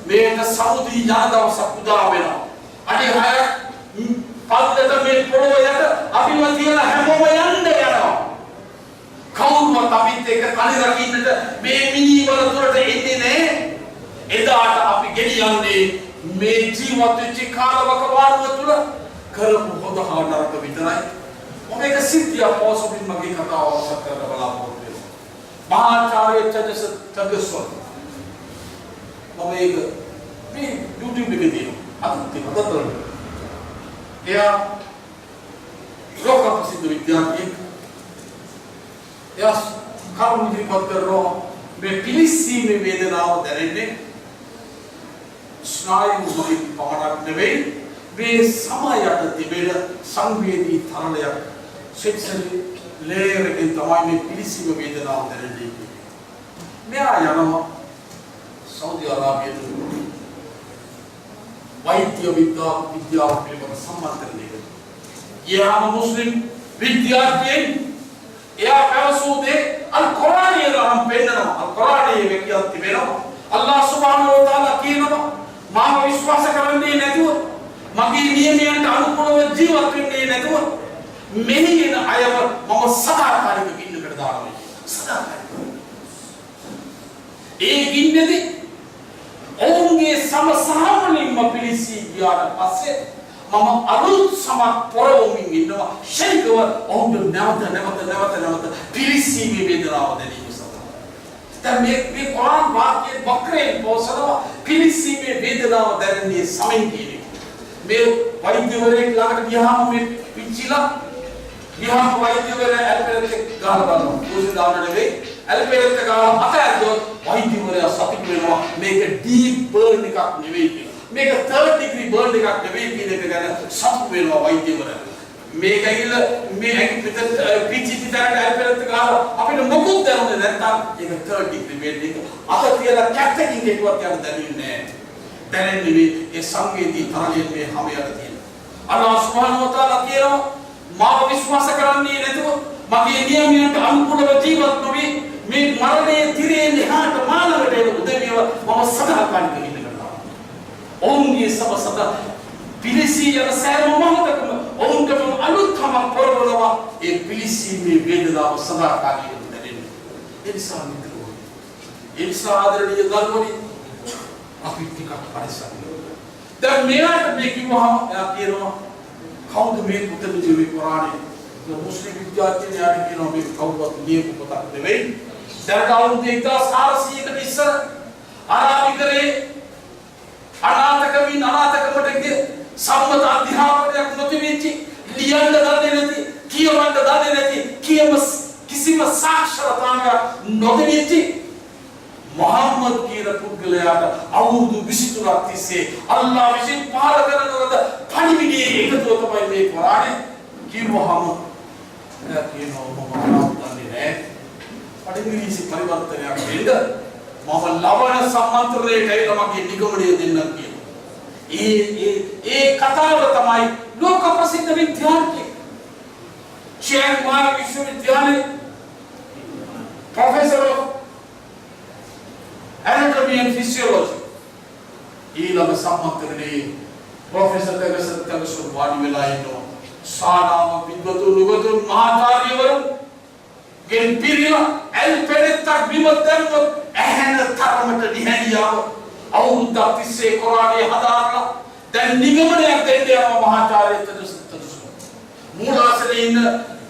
මේක සමුද්‍රී යාදවසක් උදා වෙනවා. අඩි 6 පල්ලට මේ පොළොව යට අපිව තියලා හැමෝම යන්න යනවා. කවුරුවත් අපිත් එක්ක තනි රකින්නට මේ මිනිවල තුරට එන්නේ නැහැ. එදාට අපි ගෙනියන්නේ මේ ජීවත් වෙච්ච කාලවකවානුව තුල කරපු හොඳ හා නරක විතරයි. මම එක සිද්ධියක් පොසොබින් මගේ කතාව අවසන් කරන්න බලාපොරොත්තු වෙනවා. මහාචාර්ය චන්දසෝල් මම ඒක මේ YouTube එකේ තියෙනවා. අද තිබුණා. එයා ලෝක ප්‍රසිද්ධ විද්‍යාඥයෙක්. එයා කරුණු ඉදිරිපත් කරනවා මේ පිළිස්සීමේ වේදනාව දැනෙන්නේ ස්නායු වලින් පමණක් නෙවෙයි මේ සමයට තිබෙන සංවේදී තරලයක් සෙක්ෂුවල් ලේයර් එකෙන් තමයි මේ පිළිසීම වේදනාව දැනෙන්නේ. මෙයා යනවා සෞදි අරාබියට වෛද්‍ය විද්‍යාව පිළිබඳ සම්මන්ත්‍රණයකට. යාම මුස්ලිම් විද්‍යාඥයෙක් එයා පැවසුවේ අල් කුර්ආනයේ නම් පෙන්නනවා. අල් කුර්ආනයේ විද්‍යාව තිබෙනවා. අල්ලාහ් සුබ්හානහු වතාලා කියනවා මාව විශ්වාස කරන්නේ නැතුව මගේ නියමයන්ට අනුකූලව ජීවත් වෙන්නේ නැතුව මෙහෙයන අයව මම සදාකාලික ගින්නකට දානවා. සදාකාලික. ඒ ගින්නේදී ඔවුන්ගේ සමසහවලින්ම පිළිසී ගියාට පස්සේ මම අලුත් සමක් පොරවමින් ඉන්නවා. ශරීරව ඔවුන්ට නැවත පිළිසීමේ වේදනාව දැනීම සඳහා. දැන් මේ කුර්ආන් වාක්‍යයේ වක්‍රයෙන් පොසනවා පිළිසීමේ වේදනාව දැනෙන්නේ සමෙන් කියන්නේ. මේ වෛද්‍යවරයෙක් ළඟට ගියාම මේ පිච්චිලා ගියාම වෛද්‍යවරයා ඇල්පෙරෙත් ගාලා බලනවා. උසි දාන්න නෙවෙයි ඇල්පෙරෙත් ගාලා අතහැරියොත් වෛද්‍යවරයා සතුටු වෙනවා. මේක ඩීප් බර්න් එකක් නෙවෙයි කියලා. මේක 3rd degree බර්න් එකක් නෙවෙයි කියන එක ගැන සතුටු වෙනවා වෛද්‍යවරයා. මේක ඇවිල්ල මේ ඇඟි පිට පිචිටි තරට ඇල්පෙලත් ගාලා අපිට මොකුත් දැනුනේ නැත්තම් ඒක 3rd degree බෙල්ල එක අත තියලා කැක්කකින් කෙටුවක් යන දැනෙන්නේ නැහැ. දැනෙන්නේ ඒ සංවේදී තරණයෙන් මේ හැමයට තියෙන. අල්ලාහ් සුබ්හානහු වතාලා කියනවා මාව විශ්වාස කරන්නේ නැතුව මගේ නියමයන්ට අනුකූලව ජීවත් නොවි මේ මරණයේ තිරේ නිහාට මානවයට එන උදවියව මම සදාකාලික ඉඳලා. ඔවුන්ගේ සබසත පිලිසී යන සෑම මොහොතකම ඔවුන්ට අලුත්කම පොරවනවා ඒ පිලිසීමේ වේදනාව සදාකාලිකව දැනෙන්නේ. ඒ නිසා මිත්‍රෝ ඒ නිසා ආදරණීය දරුවනි අපි ටිකක් පරිස්සම් වෙන්න. දැන් මෙයාට මේ කිව්වහම එයා කියනවා කවුද මේ පුතේ ජීවි කුරානේ මුස්ලිම් විද්‍යාර්ථිනියට කියනවා මේ කවුරුත් ලියපු පොතක් නෙවෙයි. දැන් අවුරුදු 1400කට ඉස්සර අරාබිකරේ අනාථකමට ගිය සම්මත අධ්‍යාපනයක් නොතිබිච්ච ලියන්න දන්නේ නැති කියවන්න දන්නේ නැති කිසිම සාක්ෂරතාවයක් නොතිබිච්ච මොහම්මද් කියන පුද්ගලයාට අවුරුදු 23ක් තිස්සේ අල්ලාහ් විසින් පහළ කරන ලද පණිවිඩයේ එකතුව තමයි මේ කුරානේ කිව්වහම කියනවා මම දන්නේ නැහැ පණිවිඩයේ පරිවර්තනයක් වෙන්න මම ලබන සම්මන්ත්‍රණයට ඇවිල්ලා මගේ නිගමනය දෙන්නම් කියනවා. ඒ කතාව තමයි ලෝක ප්‍රසිද්ධ විද්‍යාඥයෙක් චියාං මායි විශ්වවිද්‍යාලයේ professor of anatomy and physiology ඊළඟ සම්මන්ත්‍රණයේ ප්‍රොෆෙසර් තගසර් වාඩි වෙලා ඉන්නවා. ශාලාව විද්වතුන් නුගතුන් මහාචාර්යවරුන් ගෙන් පිරිලා ඇල්පෙඩෙත්තක් බිම දැම්මොත් ඇහැන තරමට නිහැලියාව අවුරුද්දක් තිස්සේ කුරානේ හදාරලා දැන් නිගමනයක් දෙන්න යනවා මහාචාර්ය තජසර්. මූලාසනේ ඉන්න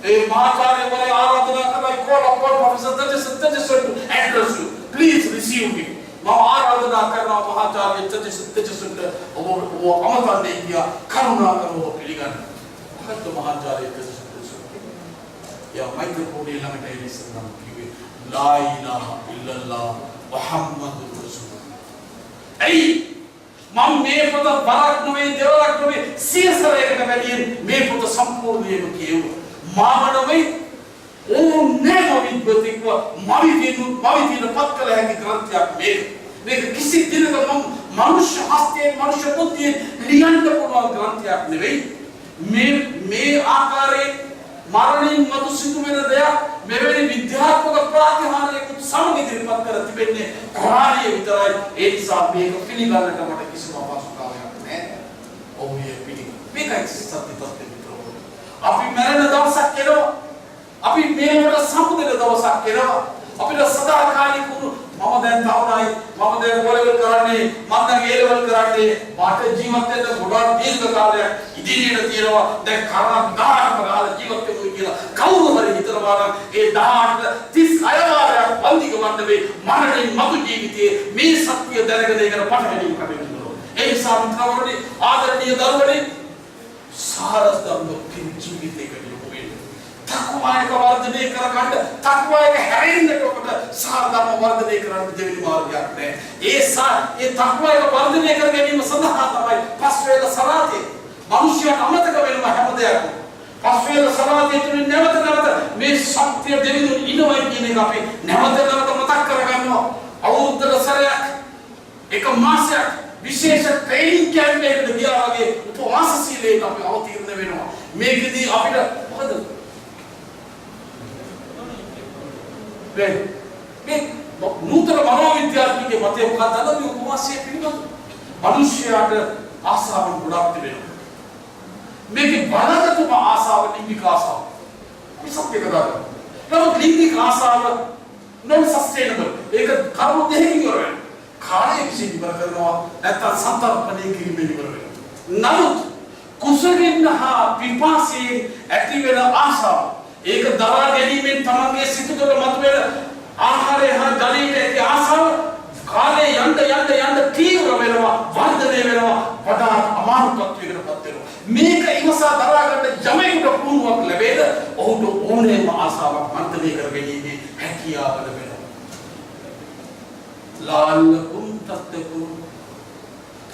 ඒ මහාචාර්යවරයා ආරාධනා කරලා call professor තජසර් to address you. Please receive me. මම ආරාධනා කරනවා මහාචාර්ය තජසර් ඔබ අමතන්නේ කියා කරුණාකරව පිළිගන්න. මොකද මහාචාර්ය තජසර් या माइक्रोफोन ළඟට එන ඉස්සරහම කිව්වේ ලා ඉලාහා ඉල්ලල්ලාහ් මුහම්මදුර් රසූලුල්ලාහ්. ඇයි මම මේ පොත බරක් නෙවෙයි දෙවරක් නෙවෙයි සියසරයකට වැඩියෙන් මේ පොත සම්පූර්ණයෙන්ම කියුවා. මාව නෙවෙයි ඕනෑම විද්වතෙක්ව මවිතින පත් කළ හැකි ග්‍රන්ථයක් මේක කිසි දිනක මනුෂ්‍ය හස්තයෙන් මනුෂ්‍ය බුද්ධියෙන් ලියන්න පුළුවන් ග්‍රන්ථයක් නෙවෙයි. මේ ආකාරයෙන් මරණින් මතු සිදු වෙන දෙයක් මෙවැනි විද්‍යාත්මක ප්‍රාතිහාර්යයකට සමග ඉදිරිපත් කර තිබෙන්නේ කුරානයේ විතරයි. ඒ නිසා මේක පිළිගන්නට මට කිසිම අපහසුතාවයක් නැහැ. ඔව්යේ මේකයි සත්‍ය තත්ත්වය විතරයි. අපි මරණ දවසක් එනවා. අපි මේවට සම්මුදෙන දවසක් එනවා. අපිට සදාකාලික මම දැන් තවුණයි මම දැන් වලවල් කරන්නේ මම දැන් ඒලවල් කරන්නේ මට ජීවත් වෙන්න ගොඩාක් දීර්ඝ කාලයක් ඉදිරියට තියෙනවා. දැන් කරුණක් 1000ක් ගාලා ජීවත් වෙමු කියලා කවුරු හරි හිතනවා නම් ඒ 1000ට 36 වාරයක් වන්දි ගමන්න මේ මරණින් මතු ජීවිතයේ මේ සත්‍ය දැනගෙන ඒකට පටහැනිව කටයුතු කරනවා. ඒ නිසා මිත්‍රවරුනි ආදරණීය දරුවනි සාරස් ධර්ම ජීවිතයකට තක්වායක වර්ධනය කරගන්න තක්වායක හැරෙන්නට ඔබට සාධර්ම වර්ධනය කරන්න දෙවෙනි මාර්ගයක් නැහැ. ඒ තක්වායක වර්ධනය කර ගැනීම සඳහා තමයි පස්වේද සලාතේ මිනිස්යාට අමතක වෙනවා හැම දෙයක්ම. පස්වේද සලාතේ තුලින් නැවත මේ සත්‍ය දෙවිඳුන් ඉනවයි කියන එක අපි නැවත මතක් කරගන්නවා. අවුරුද්දක සැරයක් එක මාසයක් විශේෂ ට්‍රේනින් කැම්ප් එකකට ගියා වගේ උපවාස සීලයට අපි අවතීර්ණ වෙනවා. මේකදී අපිට මොකද මේ නූතන මනෝවිද්‍යාත්මකයේ මතය මොකක්ද අද මේ උපවාසය පිළිබඳ මිනිස්යාට ආසාවන් ගොඩක් තිබෙනවා. මේකේ බලගතුම ආසාව ලිංගික ආසාව. අපි සත්‍ය කතා කරමු. නමුත් ලිංගික ආසාව non sustainable. ඒක කරුණු දෙකකින් ඉවර වෙනවා. කාලය විසින් ඉවර කරනවා නැත්නම් සන්තරපණය කිරීමෙන් ඉවර වෙනවා. නමුත් කුසලින් හා පිපාසයෙන් ඇති වෙන ආසාව ඒක දරා ගැනීමෙන් තමන්ගේ සිත තුළ මතුවෙන ආහාරය හා ජලයට ඇති ආසාව කාලේ යන්න තීව්‍ර වෙනවා වර්ධනය වෙනවා වඩා අමාරු තත්ත්වයකට පත් වෙනවා. මේක ඉවසා දරා ගන්න යමෙකුට පුහුණුවක් ලැබෙද ඔහුට ඕනෑම ආසාවක් වර්ධනය කර ගැනීමේ හැකියාව ලැබෙනවා. ලාල්ලකුම් තත්තකුම්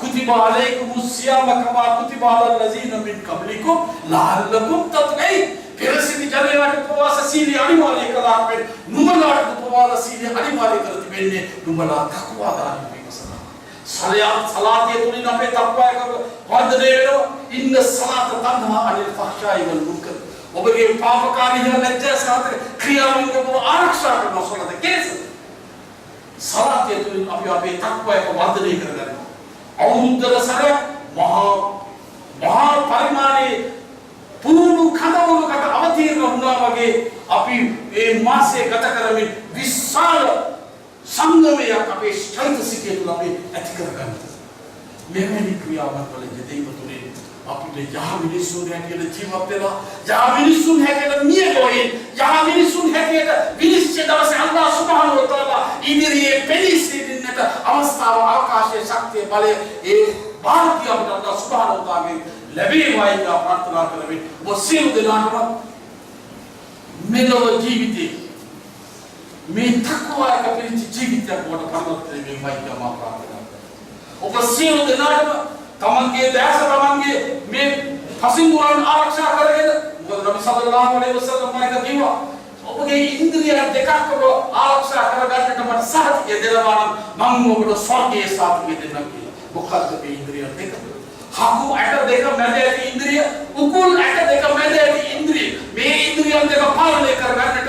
कुतिबा अलैकुमुस सियाम कमा कुतिबा अलल लज़ीना मिन क़ब्लिकुम लअल्लकुम तत्क़ीन පෙරසිටි ජනයාට උපවාස සීලය අනිවාර්ය කළා වෙන්නේ නුඹලාට උපවාස සීලය අනිවාර්ය කර තිබෙන්නේ නුඹලා තක්වාදාරී වීම සඳහා සලාතිය තුලින් අපේ තක්වා එක වර්ධනය වෙනවා ඉන්න සලාත තන්හා අනිල් ෆහෂායි වල් මුන්කර් ඔබගේ පාපකාරී ලැජ්ජා සාත ක්‍රියාවෙන් ඔබ ආරක්ෂා කරන සලත කේස සලාතිය තුලින් අපි අපේ තක්වා එක වර්ධනය කරගන්නවා අවුරුද්දක සැරයක් මහා පරිමාණයේ පුරුණු කඳවුරකට අවතීර්ණ වුණා වගේ අපි මේ මාසයේ ගත කරමින් විශාල සංගමයක් අපේ චෛතසිකය තුළ අපි ඇති කරගන්නවා. මෙවැනි ක්‍රියාවන් වල යෙදීම තුළින් අපිට යහ මිනිසුන් හැටියට ජීවත් වෙලා යහ මිනිසුන් හැටියට මිය ගොයින් යහ මිනිසුන් හැටියට විනිශ්චය දවසේ අල්ලාහ් සුබ්හානහු වතාලා ඉදිරියේ පෙනී සිටින්නට අවස්ථාව අවකාශය ශක්තිය බලය ඒ භාග්‍ය අපට අල්ලාහ් සුබ්හානහු වතාලාගේ ලැබේවායි කියලා ප්‍රාර්ථනා කරමින් ඔබ සියලු දෙනාටම මෙලොව ජීවිතේ මේ තක්වා එක පිළිච්ච ජීවිතයක් වට පරිවර්තනය වෙන්නයි කියලා ප්‍රාර්ථනා කරනවා. ඔබ සියලු දෙනාටම තමන්ගේ දැස තමන්ගේ මේ පසින්දුරන් ආරක්ෂා කරගෙන මොකද නබි සල්ලල්ලාහු අලයිහි වසල්ලම් මායික කිව්වා ඔබගේ ඉන්ද්‍රිය දෙකක් ඔබ ආරක්ෂා කරගන්නට මට සහතිකය දෙනවා නම් මම ඔබට ස්වර්ගයේ සාතිකය දෙන්නම් කියලා. මොකක්ද මේ ඉන්ද්‍රිය දෙක? හකු ඇට දෙක මැද ඇති ඉන්ද්‍රිය උකුල් ඇට දෙක මැද ඇති ඉන්ද්‍රිය මේ ඉන්ද්‍රියන් දෙක පාලනය කරගන්නට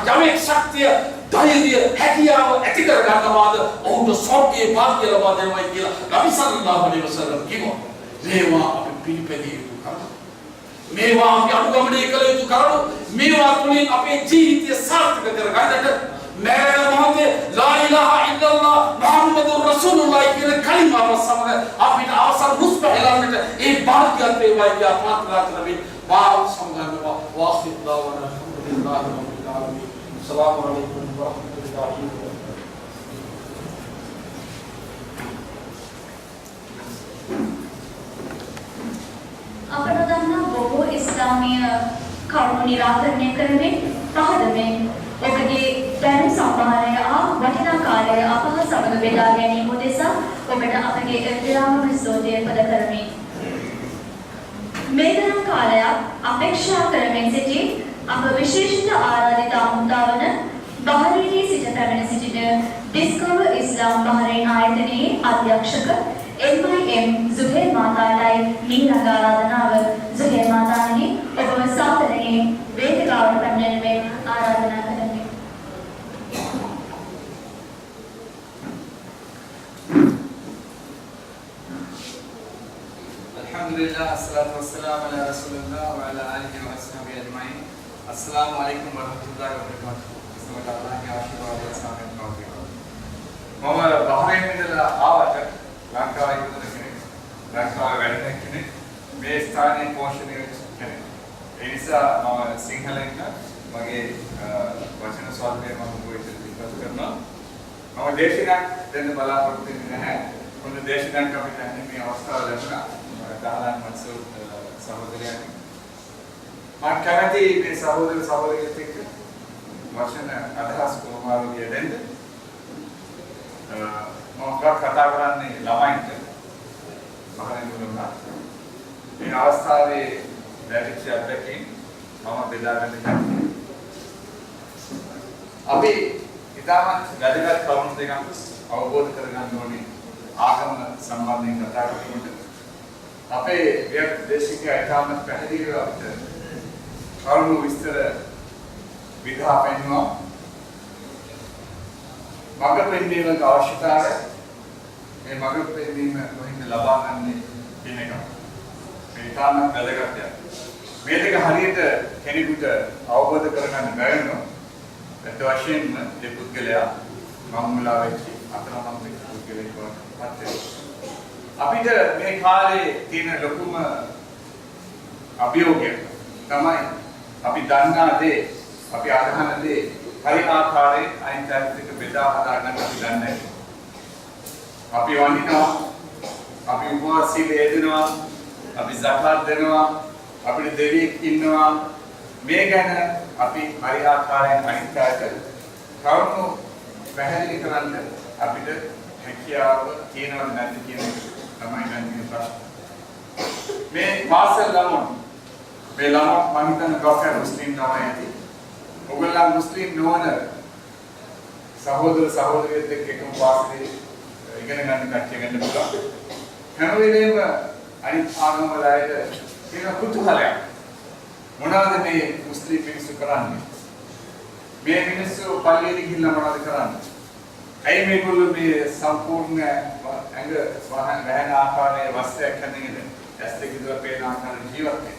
යමෙක් ශක්තිය ධෛර්යය හැකියාව ඇති කර ගන්නවාද ඔහුට ස්වර්ගයේ භාග්‍ය ලබා දෙනවායි කියලා නබි සල්ලල්ලාහු අලයිහි වසල්ලම් කිව්වා. මේවා අපි පිළිපැදිය යුතු කරුණු. මේවා අපි අනුගමනය කළ යුතු කරුණු. මේවා තුළින් අපේ ජීවිතය සාර්ථක කරගන්නට මරණ මොහොතේ ලා ඉලාහා ඉල්ලල්ලාහ් මුහම්මදුර් රසූලුල්ලාහ් කියන කලිමාව සමග අපිට අවසන් මුස්බ එළන්නට ඒ භාග්‍යවත් වේවායි කියලා ප්‍රාර්ථනා කරමින් වාව සම්ගන්නවා වාඛිර් දාවනා අල්හම්දුලිල්ලාහි රබ්බිල් ආලමීන්. අස්සලාමු අලයිකුම් වරහ්මතුල්ලාහි වබරකාතුහ්. අපට දන්නා බොහෝ ඉස්ලාමීය කරුණු නිරාකරණය කරමින් පහදමින් ඔබගේ දැනුම් සම්භාරය වටිනා කාලය අප සමග බෙදා ගැනීම උදෙසා ඔබට අපගේ එල්දිරාම ස්තුතිය පද කරමි. මේ තරම් කාලයක් අපේක්ෂා කරමින් සිටි අප විශේෂිත ආරාධිත අමුතාවන බහරේනයේ සිට පැමිණ සිටින ඩිස්කවර් ඉස්ලාම් බහරේන් ආයතනයේ අධ්‍යක්ෂක MIM සුහේල් මාතාටයි මීළඟ ආරාධනාව. සුහේල් මාතාණනි ඔබව සාදරයෙන් වේදිකාවට පැමිණෙන්න ආරාධනා කරමි. Alhamdulillah, assalatu wassalamu ala rasulillah wa ala alihi wa ashabihi ajma'in. Assalamu alaikum warahmatullahi wabarakatuh. Semoga Allahගේ ආශිර්වාදය සාමයෙන් පවතිනවා. මම බහරේන් ඉඳලා ආවට ලංකාවේ ඉඳලා කෙනෙක්. ලංකාවේ වැඩ කෙනෙක්. මේ ස්ථානයේ පෝෂණය වෙච්ච කෙනෙක්. ඒ නිසා මම සිංහලෙන් මගේ වචන ස්වල්පය මම ඔබට ඉදිරිපත් කරනවා. මම දේශනාවක් දෙන්න බලාපොරොත්තු වෙන්නේ නැහැ. මොන දේශනාවක් අපිට මේ අවස්ථාව ලැබුණා. Dahlan Mansur සහෝදරයන් මම කැමති මේ සහෝදර සහෝදරියත් එක්ක වචන අදහස් කොහොමද කියදෙන්න මම කතා කරන්නේ ළමයින්ට මහරෙන් දුන්නා මේ අවස්ථාවේ දැරිච්ච අත්දැකීම් මම බෙදා ගන්න කැමතියි අපි ඉතාමත් වැදගත් කරුණු දෙකක් අවබෝධ කරගන්න ඕනේ ආගම සම්බන්ධයෙන් කතා කරනකොට අපේ දේශිකයා ඉතාමත් පැහැදිලිව අපිට කරුණු විස්තර විදහා පෙන්වනවා මඟ පෙන්වීමක අවශ්‍යතාවය මේ මඟ පෙන්වීම කොහොමද ලබා ගන්නේ කියන එක මේ ඉතාමත් වැදගත් දෙයක් මේ දෙක හරියට කෙනෙකුට අවබෝධ කරගන්න බැරි නම් ඒත් වශයෙන්ම මේ පුද්ගලයා මම්මුලා වෙච්ච අතරමං වෙච්ච පුද්ගලෙක් වඩපත් වෙනවා අපිට මේ කාලේ තියෙන ලොකුම අභියෝගය තමයි අපි දන්නා දේ අපි අදහන දේ හරි ආකාරයෙන් අයින්තරික බෙදා හදා ගන්න අපි දන්නේ නැහැ. අපි වඳිනවා අපි උපවාසී වේදනවා අපි zakat දෙනවා අපිට දෙවියෙක් ඉන්නවා මේ ගැන අපි හරි ආකාරයෙන් අයින්තරික කරුණු පැහැදිලි කරන්න අපිට හැකියාව තියෙනවද නැද්ද කියන ළමයි ගැන ප්‍රශ්න. මේ මාසල් ළමුන් මේ ළමුන් මම හිතන්නේ ගොඩක් මුස්ලිම් ළමයි ඇති. ඔයගොල්ලෝ මුස්ලිම් නොවන සහෝදර සහෝදරියත් එක්ක එකම පාසලේ ඉගෙන ගන්න කට්ටිය ගන්න පුළුවන්. හැම වෙලේම අනිත් ආගම් වල අයට තියෙන කුතුහලයක්. මොනවද මේ මුස්ලිම් මිනිස්සු කරන්නේ? මේ මිනිස්සු පල්ලියට ගිහිල්ලා මොනවද කරන්නේ? ඇයි මේගොල්ලෝ මේ සම්පූර්ණ ඇඟ වහන ආකාරයේ වස්ත්‍රයක් හැඳගෙන ඇස් දෙක දුර පේන ආකාරයේ ජීවත් වෙන්නේ?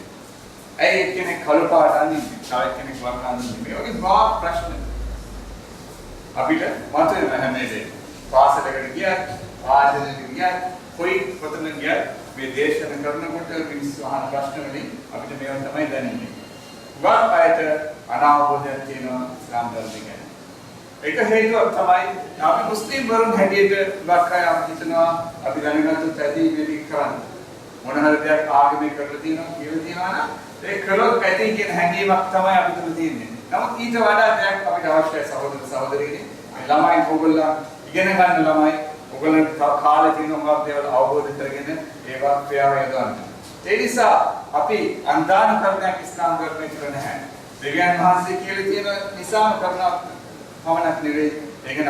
ඇයි එක්කෙනෙක් කළු පාට අඳින්නේ? තව එක්කෙනෙක් වර්ණ අඳින්නේ? මේ වගේ මහා ප්‍රශ්න අපිට මතුවෙන හැමදේම පාසලකට ගියත් ආයතනයකට ගියත් කොයි කොතන ගියත් මේ දේශන කරනකොට මිනිස්සු අහන ප්‍රශ්න වලින් අපිට මේවා තමයි දැනෙන්නේ. වාපයට අනාවබෝධයක් තියෙනවා ඉස්ලාම් ධර්මය ගැන. ඒක හේතුව තමයි අපි මුස්ලිම් වරුන් හැටියට වක්කය අපි හිතනවා අපි දැනගත්තොත් ඇති මේක කරන්න. මොන හරි දෙයක් ආගමේ කරලා තියෙනවා කියලා තියනවා නම් ඒ කළොත් ඇති කියන හැඟීමක් තමයි අපි තුල තියෙන්නේ. නමුත් ඊට වඩා දෙයක් අපිට අවශ්‍යයි සහෝදර සහෝදරියනි. මේ ළමයි ඔයගොල්ලෝ ඉගෙන ගන්න ළමයි ඔයගොල්ලන්ට කාලේ තියෙන මොකක්ද දේවල් අවබෝධ කරගෙන ඒවා ක්‍රියාව යොදවන්න. ඒ නිසා අපි අන්දානුකරණයක් ඉස්ලාම් ධර්මයේ තුල නැහැ. දෙවියන් වහන්සේ කියලා තියෙන නිසාම කරනවා පමණක් නෙවෙයි. ඒක න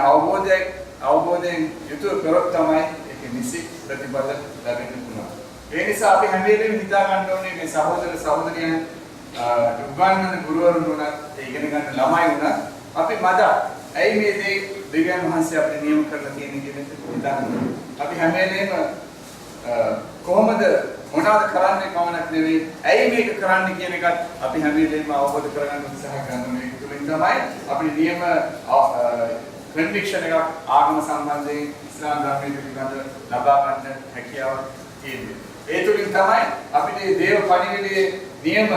අවබෝධයෙන් යුතුව කරොත් තමයි ඒක නිසි ප්‍රතිඵල ලැබෙන්න පුළුවන්. ඒ නිසා අපි හැම වෙලේම හිතා ගන්න ඕනේ මේ සහෝදර සහෝදරියන් උගන්වන ගුරුවරුන් උනත් ඉගෙන ගන්න ළමයි උනත් අපි මද ඇයි මේ දේ දෙවියන් වහන්සේ අපිට නියම කරලා තියෙන්නේ කියන එක හිතන්න. අපි හැම වෙලේම කොහොමද මොනවද කරන්නේ පමණක් නෙවෙයි ඇයි මේක කරන්නේ කියන එකත් අපි හැම වෙලේම අවබෝධ කරගන්න උත්සාහ කරනවා. මේක තුලින් තමයි අපිට නියම කන්වික්ෂන් එකක් ආගම සම්බන්ධයෙන් ඉස්ලාම් ධර්මයේ පිළිබඳව ලබා ගන්න හැකියාව තියෙන්නේ. ඒ තුලින් තමයි අපිට දේව පණිවිඩයේ නියම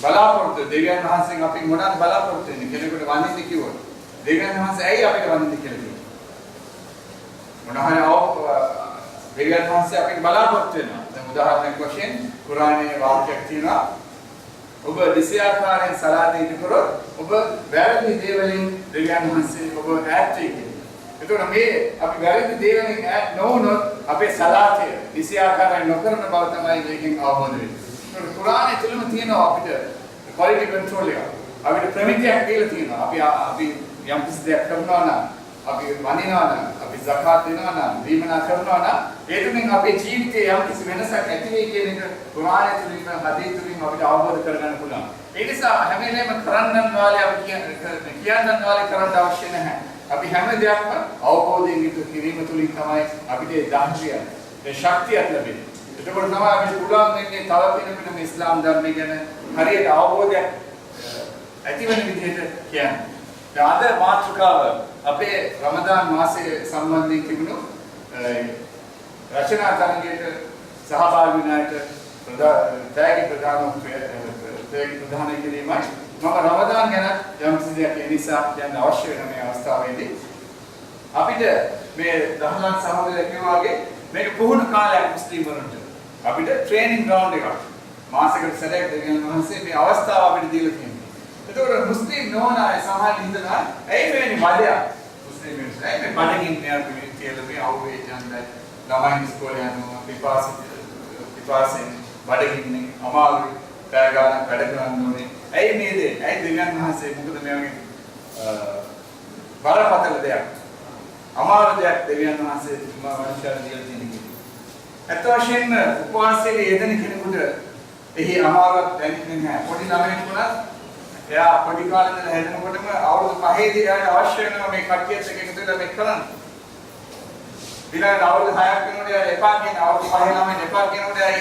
බලාපොරොත්තු දෙවියන් වහන්සේගෙන් අපි මොනවද බලාපොරොත්තු වෙන්නේ කෙනෙකුට වඳින්න කිව්වොත් දෙවියන් වහන්සේ ඇයි අපිට වඳින්න කියලා කිව්වේ? මොනහරි දෙවියන් වහන්සේ අපිට බලාපොරොත්තු වෙනවා. දැන් උදාහරණයක් වශයෙන් කුරානයේ වාක්‍යයක් තියෙනවා. ඔබ දිසියාකාරයෙන් සලාතේ ඉදකරොත් ඔබ වැරදි දේවලින් දෙවියන් වහන්සේ ඔබ ඈත් වෙයි කියලා. එතකොට මේ අපි වැරදි දේවලින් ඈත් නොවුනොත් අපේ සලාතය දිසියාකාරයෙන් නොකරන බව තමයි මේකෙන් අවබෝධ වෙන්නේ. කුරානයේ තුලම තියෙනවා අපිට ක්වොලිටි කන්ට්‍රෝල් එක. අපිට ප්‍රමිතියක් කියලා තියෙනවා. අපි යම් කිසි දෙයක් කරනවා නම් අපි වඳිනවා නම් අපි zakat දෙනවා නම් දීමනා කරනවා නම් ඒ තුලින් අපේ ජීවිතේ යම් කිසි වෙනසක් ඇති වෙයි කියන එක කුරානයේ තුලින් හදීස් තුලින් අපිට අවබෝධ කරගන්න පුළුවන්. ඒ නිසා හැම වෙලේම කරන්නන් වාලේ අපි කියන්නන් වාලේ කරන්න අවශ්‍ය නැහැ. අපි හැම දෙයක්ම අවබෝධයෙන් යුතු කිරීම තුලින් තමයි අපිට ධෛර්යය ඒ ශක්තිය ලැබෙන්නේ. එතකොට තමයි අපිට පුළුවන් වෙන්නේ තව කෙනෙකුට මේ ඉස්ලාම් ධර්මය ගැන හරියට අවබෝධයක් ඇති වෙන විදිහට කියන්නේ. අද මාතෘකාව අපේ රමදාන් මාසයේ සම්බන්ධයෙන් තිබුණු රචනා තරගයට සහභාගී වුණ අයට තෑගි ප්‍රදාන කිරීමයි. මම රමදාන් ගැන යම් කිසි දෙයක් ඒ නිසා කියන්න අවශ්‍ය වෙන මේ අවස්ථාවේදී අපිට මේ දහලන් සහෝදරයෙක් වගේ මේක පුහුණු කාලයක් මුස්ලිම් වරුන්ට අපිට ට්‍රේනින් ග්‍රවුන්ඩ් එකක් මාසයකට සැරයක් දෙවියන් වහන්සේ මේ අවස්ථාව අපිට දීලා තියෙනවා. එතකොට මුස්ලිම් නොවන අය සමහර හිතනවා ඇයි මේ බඩයක් මුස්ලිම් මිනිස්සු ඇයි මේ බඩකින් මෙයා කියලා මේ අවුවේ යන්නේ ළමයි ඉස්කෝලේ යනවා පිපාසෙන් බඩකින් අමාරුයි පැය ගානක් වැඩ කරන්න ඕනේ ඇයි මේ දේ ඇයි දෙවියන් වහන්සේ මොකද මේ වගේ බරපතල දෙයක් අමාරු දෙයක් දෙවියන් වහන්සේ මනුෂ්‍යයන්ට දීලා තියෙනවා. අත් වශයෙන්ම උපවාසයේ යෙදෙන කෙනෙකුට එහි අමාරුවක් දැනෙන්නේ නැහැ. පොඩි ළමයෙක් වුණත් එයා පොඩි කාලේ ඉඳලා හැදෙනකොටම අවුරුදු 5 දී එයාට අවශ්‍ය වෙනවා මේ කට්ටියත් එක්ක එකතු වෙලා මේක කරන්න. ඊළඟ අවුරුදු 6ක් වෙනකොට එයා එපා කියන අවුරුදු 5 ළමයි එපා කියනකොට එයා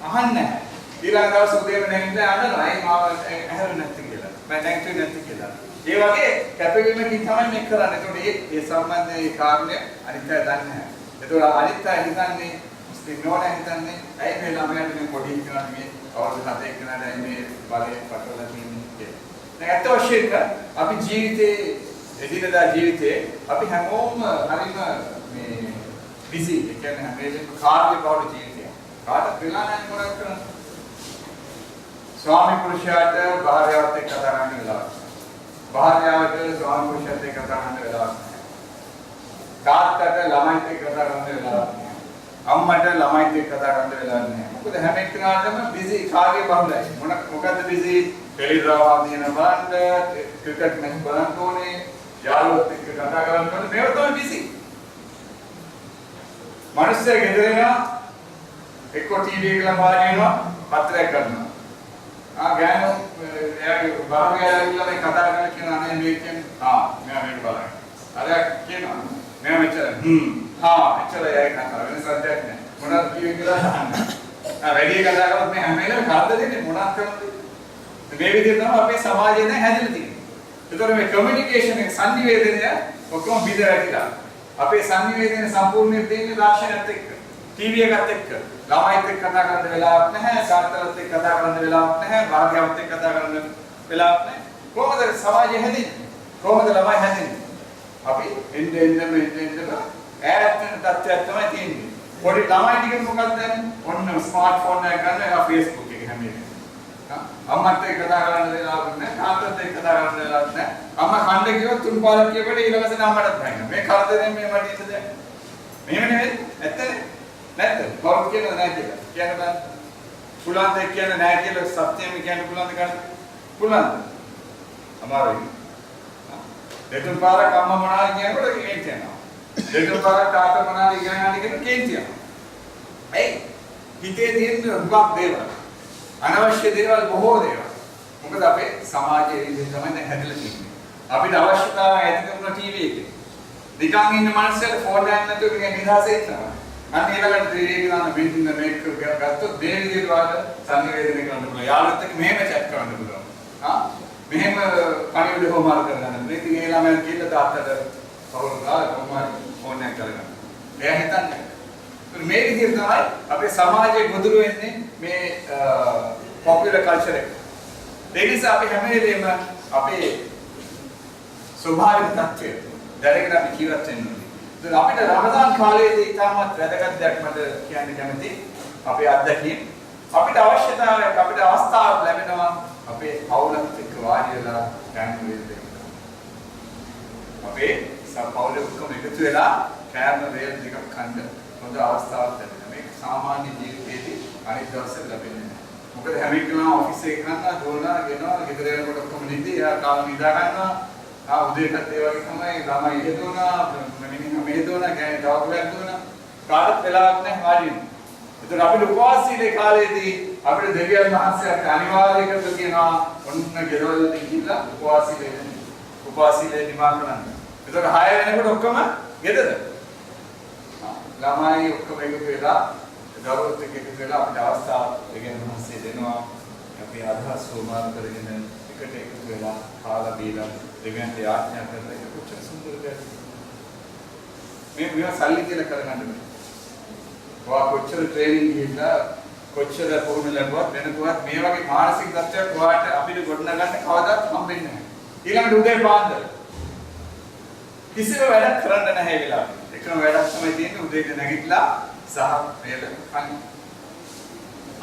අහන්නේ නැහැ. ඊළඟ දවස් උදේම නැගිටලා අඬනවා. "අයි මාව ඇහැරුනේ නැති කියලා. මම නැගිටුවේ නැති කියලා." ඒ වගේ කැපවීමකින් තමයි මේක කරන්නේ. ඒතකොට මේ සම්බන්ධයේ කාරණය අනිත් අය දන්නේ නැහැ. ඒතකොට අනිත් අය හිතන්නේ මුස්ලිම් නෝන හිතන්නේ ඇයි මේ ළමයාට මේ පොඩි කෙනාට මේ අවුරුදු 7 කෙනාට මේ බලය පටවලා තියෙන්නේ කියලා. දැන් අත් වශයෙන්ම අපි ජීවිතේ එදිනදා ජීවිතේ අපි හැමෝම හරිම මේ බිසි ඒ කියන්නේ හැම වෙලේම කාර්ය බහුල ජීවිතයක්. කාටත් වෙලා නැහැ මොනවද කරන්නේ? ස්වාමි පුරුෂයාට භාර්යාවත් එක්ක කතා කරන්න වෙලාවක්. භාර්යාවට ස්වාමි පුරුෂයාත් එක්ක කතා කරන්න වෙලාවක් නැහැ. තාත්තට ළමයිත් එක්ක කතා කරන්න වෙලාවක් නැහැ. අම්මට ළමයිත් එක්ක කතා කරන්න වෙලා නැහැ. මොකද හැම එක්කෙනාටම බිසි කාගේ බහුලයි. මොකද්ද බිසි? ටෙලිඩ්‍රාමා දින බලන්න, ක්‍රිකට් මැච් බලන්න ඕනේ, යාළුවොත් එක්ක කතා කරන්න ඕනේ. මේවා තමයි බිසි. මිනිස්සු ගෙදරේනවා එක්ක ටීවී එක ළඟ වාඩි වෙනවා, පත්‍රයක් ගන්නවා. ගෑනු එයාගේ බාහිරයලා මේ කතා කරලා කියන අනේ මේ කියන්නේ මෙයා මේක බලන්න. අර කියනවා මෙයා මෙච්චර එච්චර යයි කතා වෙන සද්දයක් නෑ. මොනවද කියුවේ කියලා අහන්න. වැඩි කතා කරොත් මේ හැම වෙලේම කරද දෙන්නේ මොනක් කරනද? මේ විදිහට තමයි අපේ සමාජය දැන් හැදෙලා තියෙන්නේ. ඒතකොට මේ කමියුනිකේෂන් එක සංනිවේදනය ඔක්කොම බිඳ වැටිලා. අපේ සංනිවේදනය සම්පූර්ණයෙන් දෙන්නේ තාක්ෂණයත් එක්ක. ටීවී එකත් එක්ක. ළමයිත් එක්ක කතා කරන්න වෙලාවක් නැහැ, සාර්ථකත් එක්ක කතා කරන්න වෙලාවක් නැහැ, භාග්‍යවත් එක්ක කතා කරන්න වෙලාවක් නැහැ. කොහොමද සමාජය හැදෙන්නේ? කොහොමද ළමයි හැදෙන්නේ? අපි එන්න ඈත් වෙන තත්ත්වයක් තමයි තියෙන්නේ. පොඩි ළමයි ටික මොකක්ද දැන්? ඔන්න ස්මාර්ට්ෆෝන් එක ගන්න එහා Facebook එක හැම එකම. අම්මත් එක්ක කතා කරන්න වෙලාවක් නැහැ, තාත්තත් එක්ක කතා කරන්න වෙලාවක් නැහැ. අම්මා කණ්ඩ කිව්වොත් තුන් පාරක් කියපෙට ඊළඟට අම්මටත් බයිනවා. මේ කරදරෙන් මේ මට ඉඳ දැන්. මෙහෙම නෙවෙයි. ඇත්තනේ. නැත්ද? කවුරුත් කියනද නැහැ කියලා. කියන්න බෑ. පුළුවන් දෙයක් කියන්න නැහැ කියලා සත්‍යම කියන්න පුළුවන්ද ගන්න? පුළුවන්ද? අමාරුයි. දෙතුන් පාරක් අම්මා මොනවාද කියනකොට කේන්ති යනවා. දෙතුන් පාරක් තාත්තා මොනවාද කියනවාද කියන කේන්ති යනවා. ඇයි? හිතේ තියෙන උගක් දේවල්. අනවශ්‍ය දේවල් බොහෝ දේවල්. මොකද අපේ සමාජයේ ඉඳන් තමයි දැන් හැදලා තියෙන්නේ. අපිට අවශ්‍යතාවය ඇති කරන ටීවී එකේ. නිකන් ඉන්න මනුස්සයෙක් ෆෝන් එකක් නැතුව නිකන් නිදහසේ ඉන්නවා. අන්න ඊළඟට ටීවී එක ගන්න මෙන්න මේක ගත්තොත් මේ විදිහට වාද සංවේදනය කරන්න පුළුවන්. යාළුවොත් එක්ක මෙහෙම chat කරන්න පුළුවන්. මෙහෙම පණිවිඩ හොමාර කරගන්න. මේ ඉතින් ඒ ළමයා කියලා තාත්තට කවුරුද කොහොමද ෆෝන් එක කරගන්න. එයා හිතන්නේ. මේ විදිහට තමයි අපේ සමාජයේ ගොදුරු වෙන්නේ මේ පොපියුලර් කල්චර් එක. ඒ නිසා අපි හැම වෙලේම අපේ ස්වභාවික තත්ත්වය දැනගෙන අපි ජීවත් වෙන්න ඕනේ. දැන් අපිට රමදාන් කාලයේදී ඉතාමත් වැදගත් දෙයක් මට කියන්න කැමතියි. අපේ අත්දැකීම් අපිට අවශ්‍යතාවයක් අපිට අවස්ථාවක් ලැබෙනවා අපේ පවුලත් එක්ක වාඩි වෙලා කෑම වේල් දෙන්න. අපේ පවුලේ ඔක්කොම එකතු වෙලා කෑම වේල් දෙකක් කන්න හොඳ අවස්ථාවක් ලැබෙනවා. මේක සාමාන්‍ය ජීවිතයේදී අනිත් දවසට ලැබෙන්නේ නැහැ. මොකද හැම එකම ඔෆිස් එකේ කරනවා, දෝලනා ගෙනවා, ගෙදර එනකොට ඔක්කොම නිදි, එයා කාම නිදා ගන්නවා. උදේටත් ඒ වගේ තමයි ළමයි හේතුණා, මිනිහා මෙහෙතුණා, ගෑණි තවකුලක් දුණා. කාටත් වෙලාවක් නැහැ වාඩි වෙන්න. ඒතර අපිට උපවාසීලේ කාලේදී අපිට දෙවියන් වහන්සේට අනිවාර්ය කරලා කියනවා ඔන්න ගෙදරවල ගිහිල්ලා උපවාසීලේ නිමා කරන්න. ඒතර 6 වෙනකොට ඔක්කොම ගෙදර. ළමයි ඔක්කොම එකතු වෙලා දරුවොත් එක්ක එකතු වෙලා අපිට අවස්ථාවක් දෙවියන් වහන්සේ දෙනවා. අපි අදහස් සෝමාන කරගෙන එකට එකතු වෙලා කාලා බීලා දෙවියන්ට යාඥා කරලා ඒක කොච්චර සුන්දරද මේ සල්ලි කියලා කරගන්න බෑ. ඔයා කොච්චර ට්‍රේනින් ගිහිල්ලා කොච්චර පුහුණු ලැබුවත් වෙනකුවත් මේ වගේ මානසික තත්ත්වයක් ඔයාට අපිට ගොඩනගන්න කවදාවත් හම්බෙන්නේ නැහැ. ඊළඟට උදේ පාන්දර කිසිම වැඩක් කරන්න නැහැ ඒ වෙලාවේ. එකම වැඩක් තමයි තියෙන්නේ උදේට නැගිටලා සහ වේල කන්න.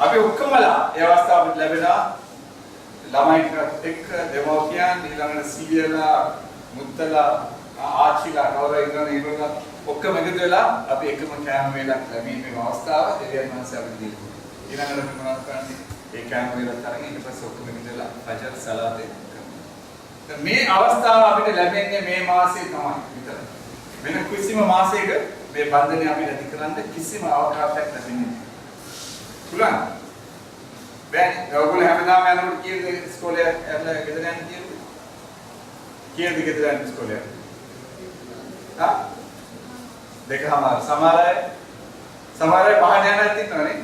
අපි ඔක්කොමලා ඒ අවස්ථාවට ලැබෙනවා ළමයිට එක්ක දෙමව්පියන් ඊළඟට සීයලා මුත්තලා ආච්චිලා කවුරු ඉන්නවද ඒගොල්ලෝ ඔක්කොම එකතු වෙලා අපි එකම කෑම වේලක් ලැබීමේ අවස්ථාව දෙවියන් වහන්සේ අපිට දීලා. ඊළඟට අපි මොනවද කරන්නේ? ඒ කෑම වේලත් අරගෙන ඊට පස්සේ ඔක්කොම එකතු වෙලා ෆජර් සලාතේ කරනවා. මේ අවස්ථාව අපිට ලැබෙන්නේ මේ මාසයේ තමයි විතරයි. වෙන කිසිම මාසයක මේ බන්ධනය අපිට ඇති කරන්න කිසිම අවකාශයක් ලැබෙන්නේ නැහැ. පුළුවන්. බෑනේ. ඔයගොල්ලෝ හැමදාම යනකොට කීයද ඉස්කෝලේ යන්න ගෙදර යන්න කියන්නේ? කීයද ගෙදර යන්න ඉස්කෝලේ? දෙකමාර සමහර අය පහට යන ඇත්ත ඉන්නවනේ.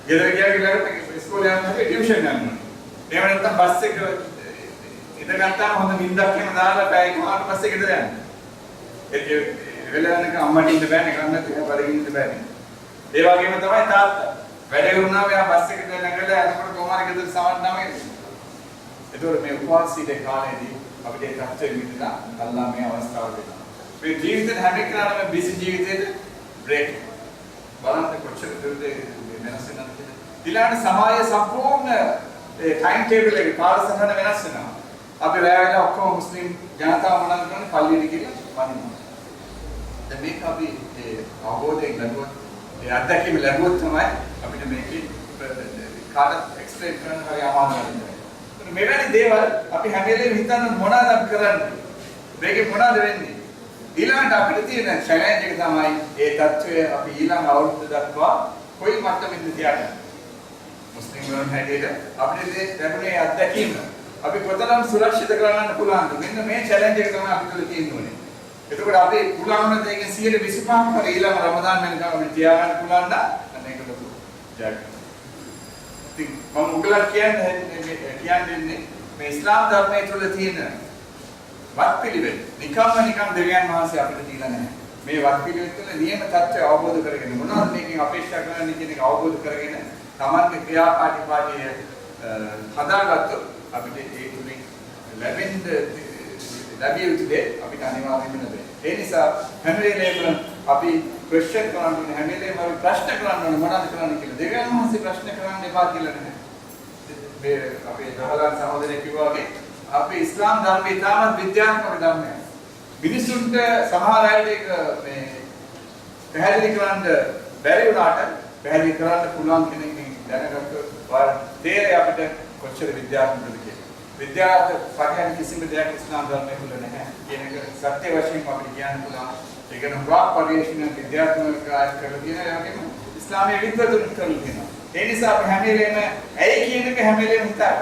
ගෙදර ගියා කියලා ඉස්කෝලේ යන්න හැටි ටියුෂන් යන්න ඕනේ. එහෙම නැත්නම් බස් එක ඉඳ ගත්තාම හොඳ නිින්දක් එහෙම දාලා පැය එකමාරට පස්සේ ගෙදර යන්න. ඒ වෙලාවනක අම්මට ඉන්න බෑනේ කන්නත් එහෙම බඩගින්න ඉන්න බෑනේ. ඒ වගේම තමයි තාත්තා. වැඩ කරුණාම එයා බස් එකට නැගලා යනකොට කොහොමද ගෙදර සවන්නම එන්නේ. ඒතකොට මේ උපවාසීලේ කාලේදී අපිට ඒ තත්ත්වෙ විඳලා අල්ලා මේ අවස්ථාව දෙනවා. මේ ජීවිතේ හැම කෙනාටම බිසි ජීවිතේට බ්‍රේක් බලන්න කොච්චර දුරද වෙනස් වෙනවද කියලා. ඊළඟට සමාජයේ සම්පූර්ණ ඒ ටයිම් ටේබල් එකේ කාලසටහන වෙනස් වෙනවා. අපි රැයලා ඔක්කොම මුස්ලිම් ජනතාව මොනවද කරන්නේ පල්ලියට ගිහින් වදිනවා. දැන් මේක අපි අවබෝධයෙන් ගන්නකොට ඒ අත්දැකීම ලැබුවොත් තමයි අපිට මේකේ කාටත් එක්ස්ප්ලেইন කරන්න හරි අමාරු වෙන්නේ. මෙවැනි දේවල් අපි හැම වෙලේම හිතන්න මොනවද අපි කරන්නේ? මේකේ මොනවද වෙන්නේ? ඊළඟට අපිට තියෙන චැලෙන්ජ් එක තමයි ඒ தত্ত্বය අපි ඊළඟ අවුරුද්ද දක්වා කොයි මට්ටමෙන්ද තියාගන්නේ. මුස්ලිම් වරුන් හැටියට අපිට ලැබුණේ අත්දැකීම අපි කොතරම් සුරක්ෂිත කරගන්න පුළුවන්ද? මෙන්න මේ චැලෙන්ජ් එක තමයි අපිට තියෙන්න ඕනේ. එතකොට අපි පුළුවන් නම් ඒකෙන් 125ක් හරි ඊළඟ රමදාන් වෙනකම් අපිට තියාගන්න පුළුවන් නම් අන්න ඒක ලොකු ජයග්‍රහණයක්. ඉතින් මම උගලට කියන්නේ මේ ඉස්ලාම් ධර්මයේ තුල තියෙන වත්පිළිවෙල නිකම් දෙවියන් වහන්සේ අපිට දීලා නැහැ. මේ වත්පිළිවෙල තුළ නියම தත්ත්වය අවබෝධ කරගෙන මොනවද මේකෙන් අපේක්ෂා කරන්නේ කියන එක අවබෝධ කරගෙන තමන්ගේ ක්‍රියාපාටිපාටිය හදාගත්තොත් අපිට ඒ තුලින් ලැබිය යුතු දේ අපිට අනිවාර්යයෙන්ම ලැබෙනවා. ඒ නිසා හැම වෙලේම අපි ක්වෙස්චන් කරන්න ඕනේ, හැම වෙලේම අපි ප්‍රශ්න කරන්න ඕනේ මොනවද කරන්න කියලා. දෙවියන් වහන්සේ ප්‍රශ්න කරන්න එපා කියලා නැහැ. මේ අපේ දහලන් සහෝදරයෙක් කිව්වා වගේ අපි ඉස්ලාම් ධර්මයේ තාමත් විද්‍යාත්මක ධර්මයක්. මිනිසුන්ට සමහර අයට ඒක මේ පැහැදිලි කරන්න බැරි වුණාට පැහැදිලි කරන්න පුළුවන් කෙනෙක්ගෙන් දැනගත්තොත් තේරෙයි අපිට කොච්චර විද්‍යාත්මකද කියලා. විද්‍යාවට පරිහරණ කිසිම දෙයක් ඉස්ලාම් ධර්මයේ තුල නැහැ කියන එක සත්‍ය වශයෙන් අපිට කියන්න පුළුවන්. ඒක නම් වාක් පරිශීලන විද්‍යාත්මක කාර්ය කරලා තියෙන එකම ඉස්ලාමයේ විද්වතුන් කරලා තියෙනවා. ඒ නිසා අපි හැම වෙලේම ඇයි කියන එක හැම වෙලේම හිතන්න.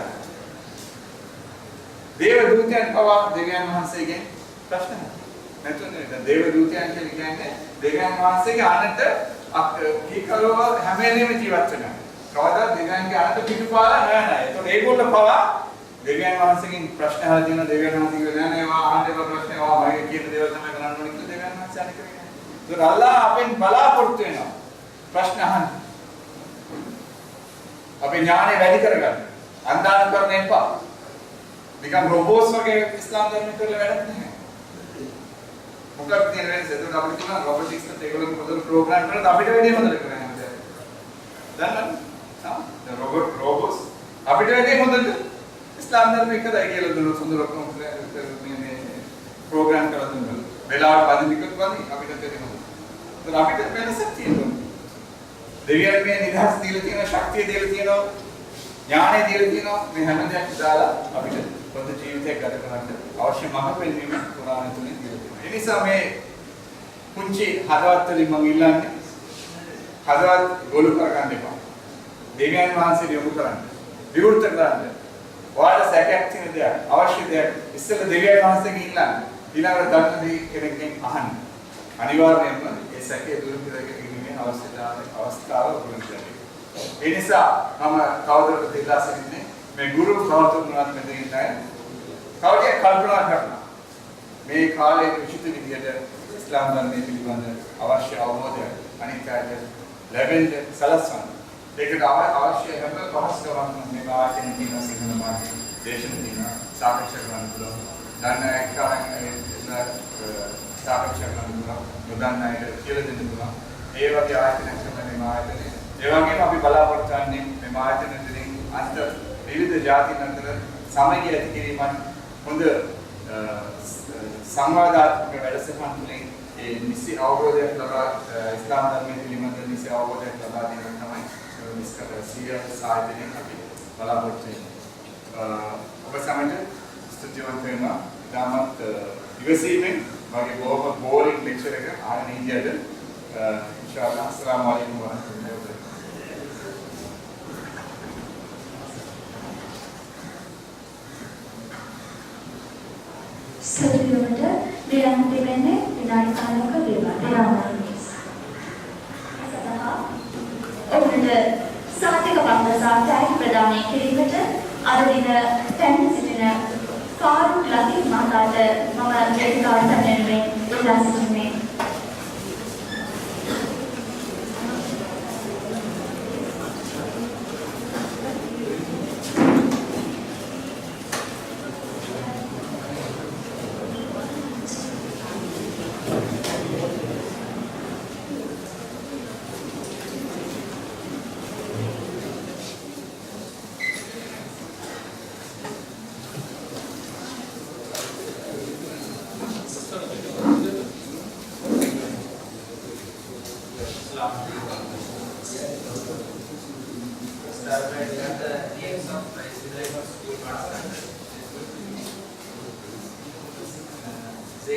දේව දූතයන් පවා දෙවියන් වහන්සේගෙන් ප්‍රශ්න නැතුනේ. දැන් දේව දූතයන් කියන්නේ දෙවියන් වහන්සේගේ අනට කීකලව හැම වෙලේම ජීවත් වෙනවා. කවදා දෙවියන්ගේ අනට පිටුපාලා නැහැ. ඒතකොට ඒගොල්ලෝ පවා දෙවියන් වහන්සේගෙන් ප්‍රශ්න අහලා තියෙනවා. දෙවියන් වහන්සේ කියනවා නෑ ඒවා අහන්න ඒවා ප්‍රශ්න ඒවා මගේ කියන දේවල් තමයි කරන්න ඕනේ කියලා දෙවියන් වහන්සේ අනේ කරන්නේ. ඒතකොට අල්ලාහ් අපෙන් බලාපොරොත්තු වෙනවා. ප්‍රශ්න අහන්න. අපේ ඥාණය වැඩි කරගන්න. අන්දාන කරන්න එපා. නිකන් රොබෝට්ස් වගේ ඉස්ලාම් ධර්මයේ කරලා වැඩක් නැහැ. මොකක්ද තියෙන වෙනස? එතකොට අපිට තියෙනවා රොබොටික්ස් එකත් ඒගොල්ලෝ පොදු ප්‍රෝග්‍රෑම් කරලා අපිට වැඩි හොඳට කරන්නේ නැහැ. දන්නවද? දැන් රොබොට්ස් අපිට වැඩි හොඳට ඉස්ලාම් ධර්මයේ කරලා කියලා දුන්නොත් හොඳ ලොකු මේ ප්‍රෝග්‍රෑම් කරලා දුන්නා. වෙලාවට පදිනිකුත් වගේ අපිට තේරෙනවා. ඒතර අපිට වෙනසක් තියෙනවා. දෙවියන් මේ නිදහස් දීලා තියෙන ශක්තිය දීලා තියෙනවා. ඥානය දීලා තියෙනවා. මේ හැම දෙයක් දාලා අපිට පොදු ජීවිතයක් ගත කරන්න අවශ්‍ය මඟ පෙන්වීම කුරාණය තුලින් දීලා තියෙනවා. ඒ නිසා මේ කුංචි හදවත් වලින් මම ඉල්ලන්නේ හදවත් ගොනු කරගන්න එපා. දෙවියන් වහන්සේ යොමු කරන්න. විවෘත කරන්න. ඔයාලට සැකයක් තියෙන දෙයක්, අවශ්‍ය දෙයක් ඉස්සෙල්ලා දෙවියන් වහන්සේගෙන් ඉල්ලන්න. ඊළඟට ධර්මදී කෙනෙක්ගෙන් අහන්න. අනිවාර්යයෙන්ම ඒ සැකය දුරු කරගැනීමේ අවස්ථාව උරුම කරගන්න. ඒ නිසා මම කවුරුත් දෙලා සිටින්නේ මේ ගුරු කවුරුත්වත් මෙතන ඉන්නේ. කවුරුත් කල්පනා කරනවා. මේ කාලේ විචිත විදියට ඉස්ලාම් ධර්මයේ පිළිබඳ අවශ්‍ය අවබෝධය අනිත් අයට ලැබෙන්න සලස්වන්න. ඒකට අවශ්‍ය හැම පහසුකමක්ම මේ වාක්‍යයෙන් තියෙන සිංහල මාධ්‍ය දේශන තියෙන සාකච්ඡා කරන්න පුළුවන්. දන්න සාකච්ඡා කරන්න පුළුවන්. නොදන්න අයට කියලා දෙන්න පුළුවන්. ඒ වගේ ආයතනයක් තමයි මේ ආයතනය. ඒ වගේම අපි බලාපොරොත්තු වෙන්නේ මේ ආයතන දෙකෙන් අන්ත විවිධ ජාතීන් අතර සමගිය ඇති කිරීමත් හොඳ සංවාදාත්මක වැඩසටහන් තුළින් ඒ නිසි අවබෝධයක් ලබා ඉස්ලාම් ධර්මයේ පිළිබඳ නිසි අවබෝධයක් ලබා දීම තමයි නිස්කර සියලු සාහිත්‍යයෙන් අපි බලාපොරොත්තු වෙන්නේ. ඔබ සමග ස්තුතිවන්ත වෙනවා. ඊටමත් ඉවසීමෙන් මගේ බොහොම බෝරින් ලෙක්චර් එක ආගෙන ඉඳියද ඉන්ෂාඅල්ලාහ් අස්ලාමු අලයිකුම් වරහමතුල්ලාහි වබරකාතුහ්. සතියකට විරාම දෙන්නේ විනාඩි 5ක විරාමයක්. ඔබට සාතික පන්දසාටයි ප්‍රදානය කිරීමට අද දින පැමිණ සිටින ෆාරුක් ලතීෆ් මහතාට මම වේදිකාවට පැමිණෙමින් ඉල්ලා සිටින්නේ.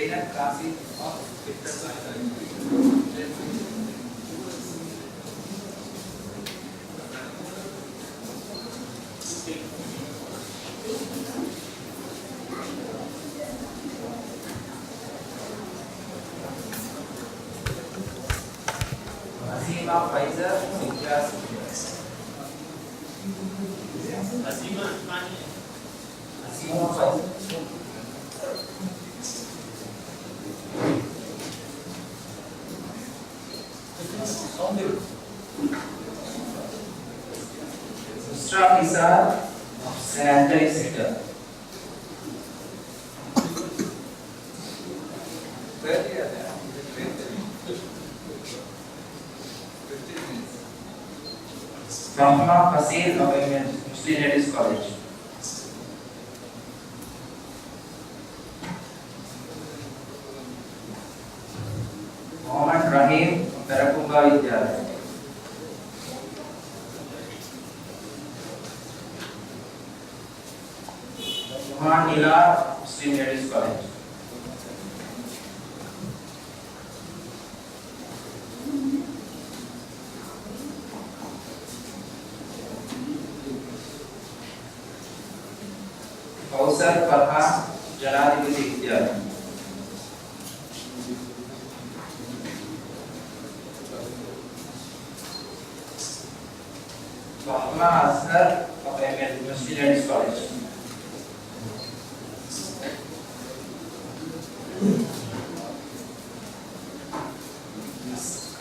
Zainab Kasi of Victor Sanitary. Azima Faizal, Class. Azima Azima Faizal. Nusra Nisar of Sanitary Sector. Rahma Fasil of Muslim Ladies College. Mohammed Rahim of Barakuba Vidyalaya. Mohan Nilar, Muslim Ladies College. Kausar Farhan, Janadipati Vidyalaya. Bahma Asghar of Muslim Ladies College.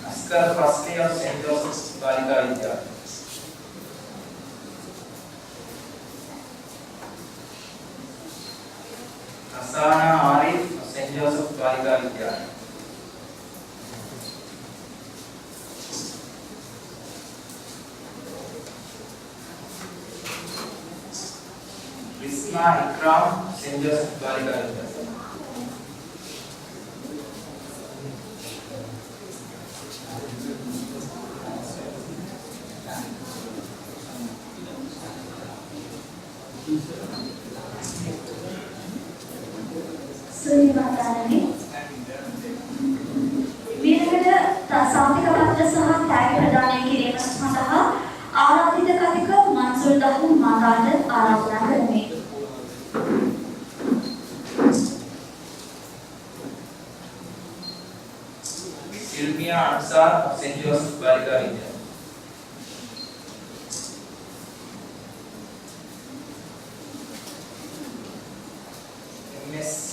Askar Fasli of St. Joseph's Balika Vidyalaya. Asana Arif of St. Joseph's Balika Vidyalaya. Risma Ikram, St. Joseph's Balika Vidyalaya. සුනිවාතානනි ඊළඟට සාතික පත්‍ර සහ tag ප්‍රදානය කිරීම සඳහා ආරාධිත කතික මන්සුර් දහම් මාතාට ආරාධනා කරමි. Silvia Ansar of St. Joseph's Balika Vidyalaya.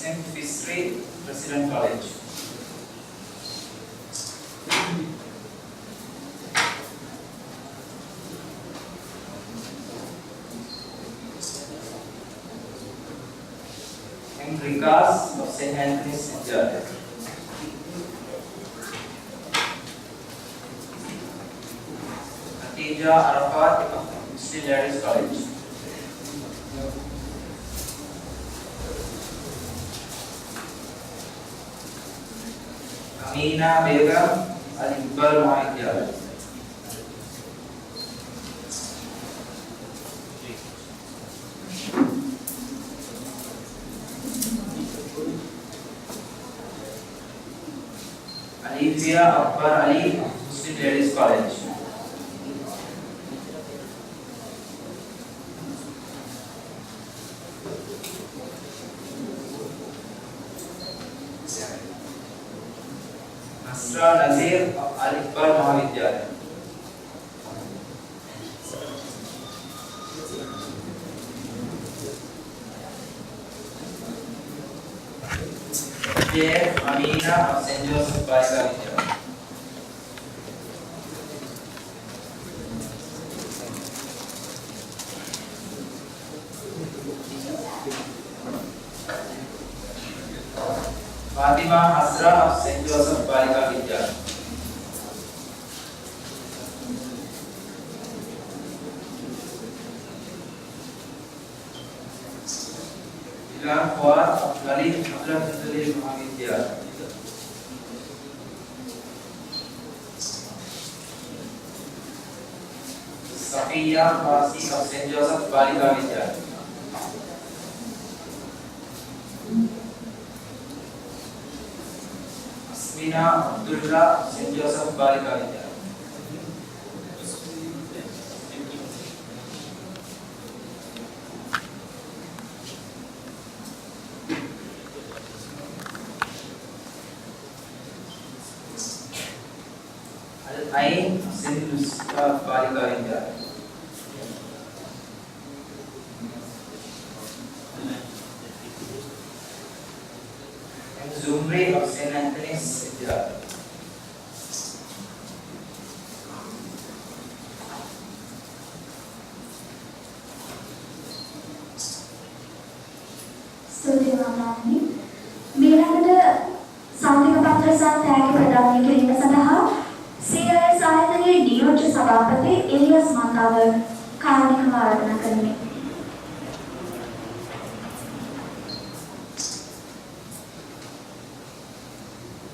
M. Fisri, President College. M. Rikas of St. Anthony's Vidyalaya. Atija Arafat of Muslim Ladies College. Amina Begum, Al Iqbal Mahidyalaya. Alifia Akbar Ali, Muslim Ladies College. Nasra Nazir of Al Iqbal Mahavidyalaya. J. Amina of St. Joseph's Balika Vidyalaya. Fatima Hasra of St. Joseph's Balika Vidyalaya. Ilan Fuad of Lalit Abdul Jalil Mahavidyalaya. Safiya Fasi of St. Joseph's Balika Vidyalaya. Christina Abdullah, St. Joseph Balika Vidyalaya. Al-Ain, St. Lucia Balika Vidyalaya. Zumri of St. Anthony's Vidyalaya. ස්තුතියි මාමනි. මීළඟට සාන්තික පත්‍ර සහ තෑගි ප්‍රදානය කිරීම සඳහා CIS ආයතනයේ නියෝජ්‍ය සභාපති එලියස් මන්දාව කාරුණිකව ආරාධනා කරමි.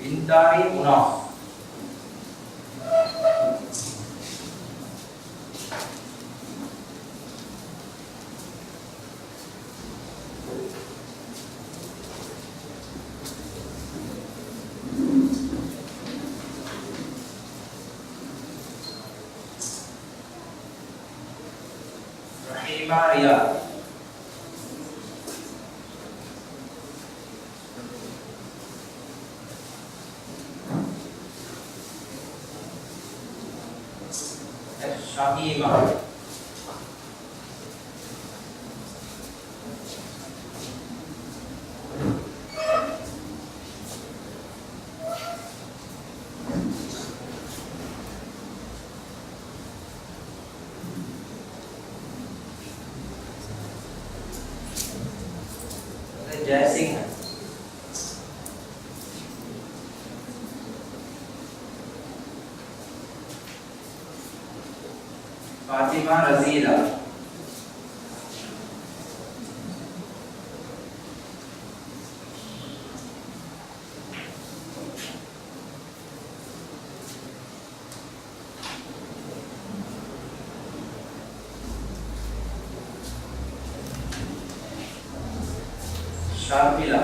Bintari Munaf. Rahima Riyad. Shahima. Jai Singh. Fatima Razila. Sharmila.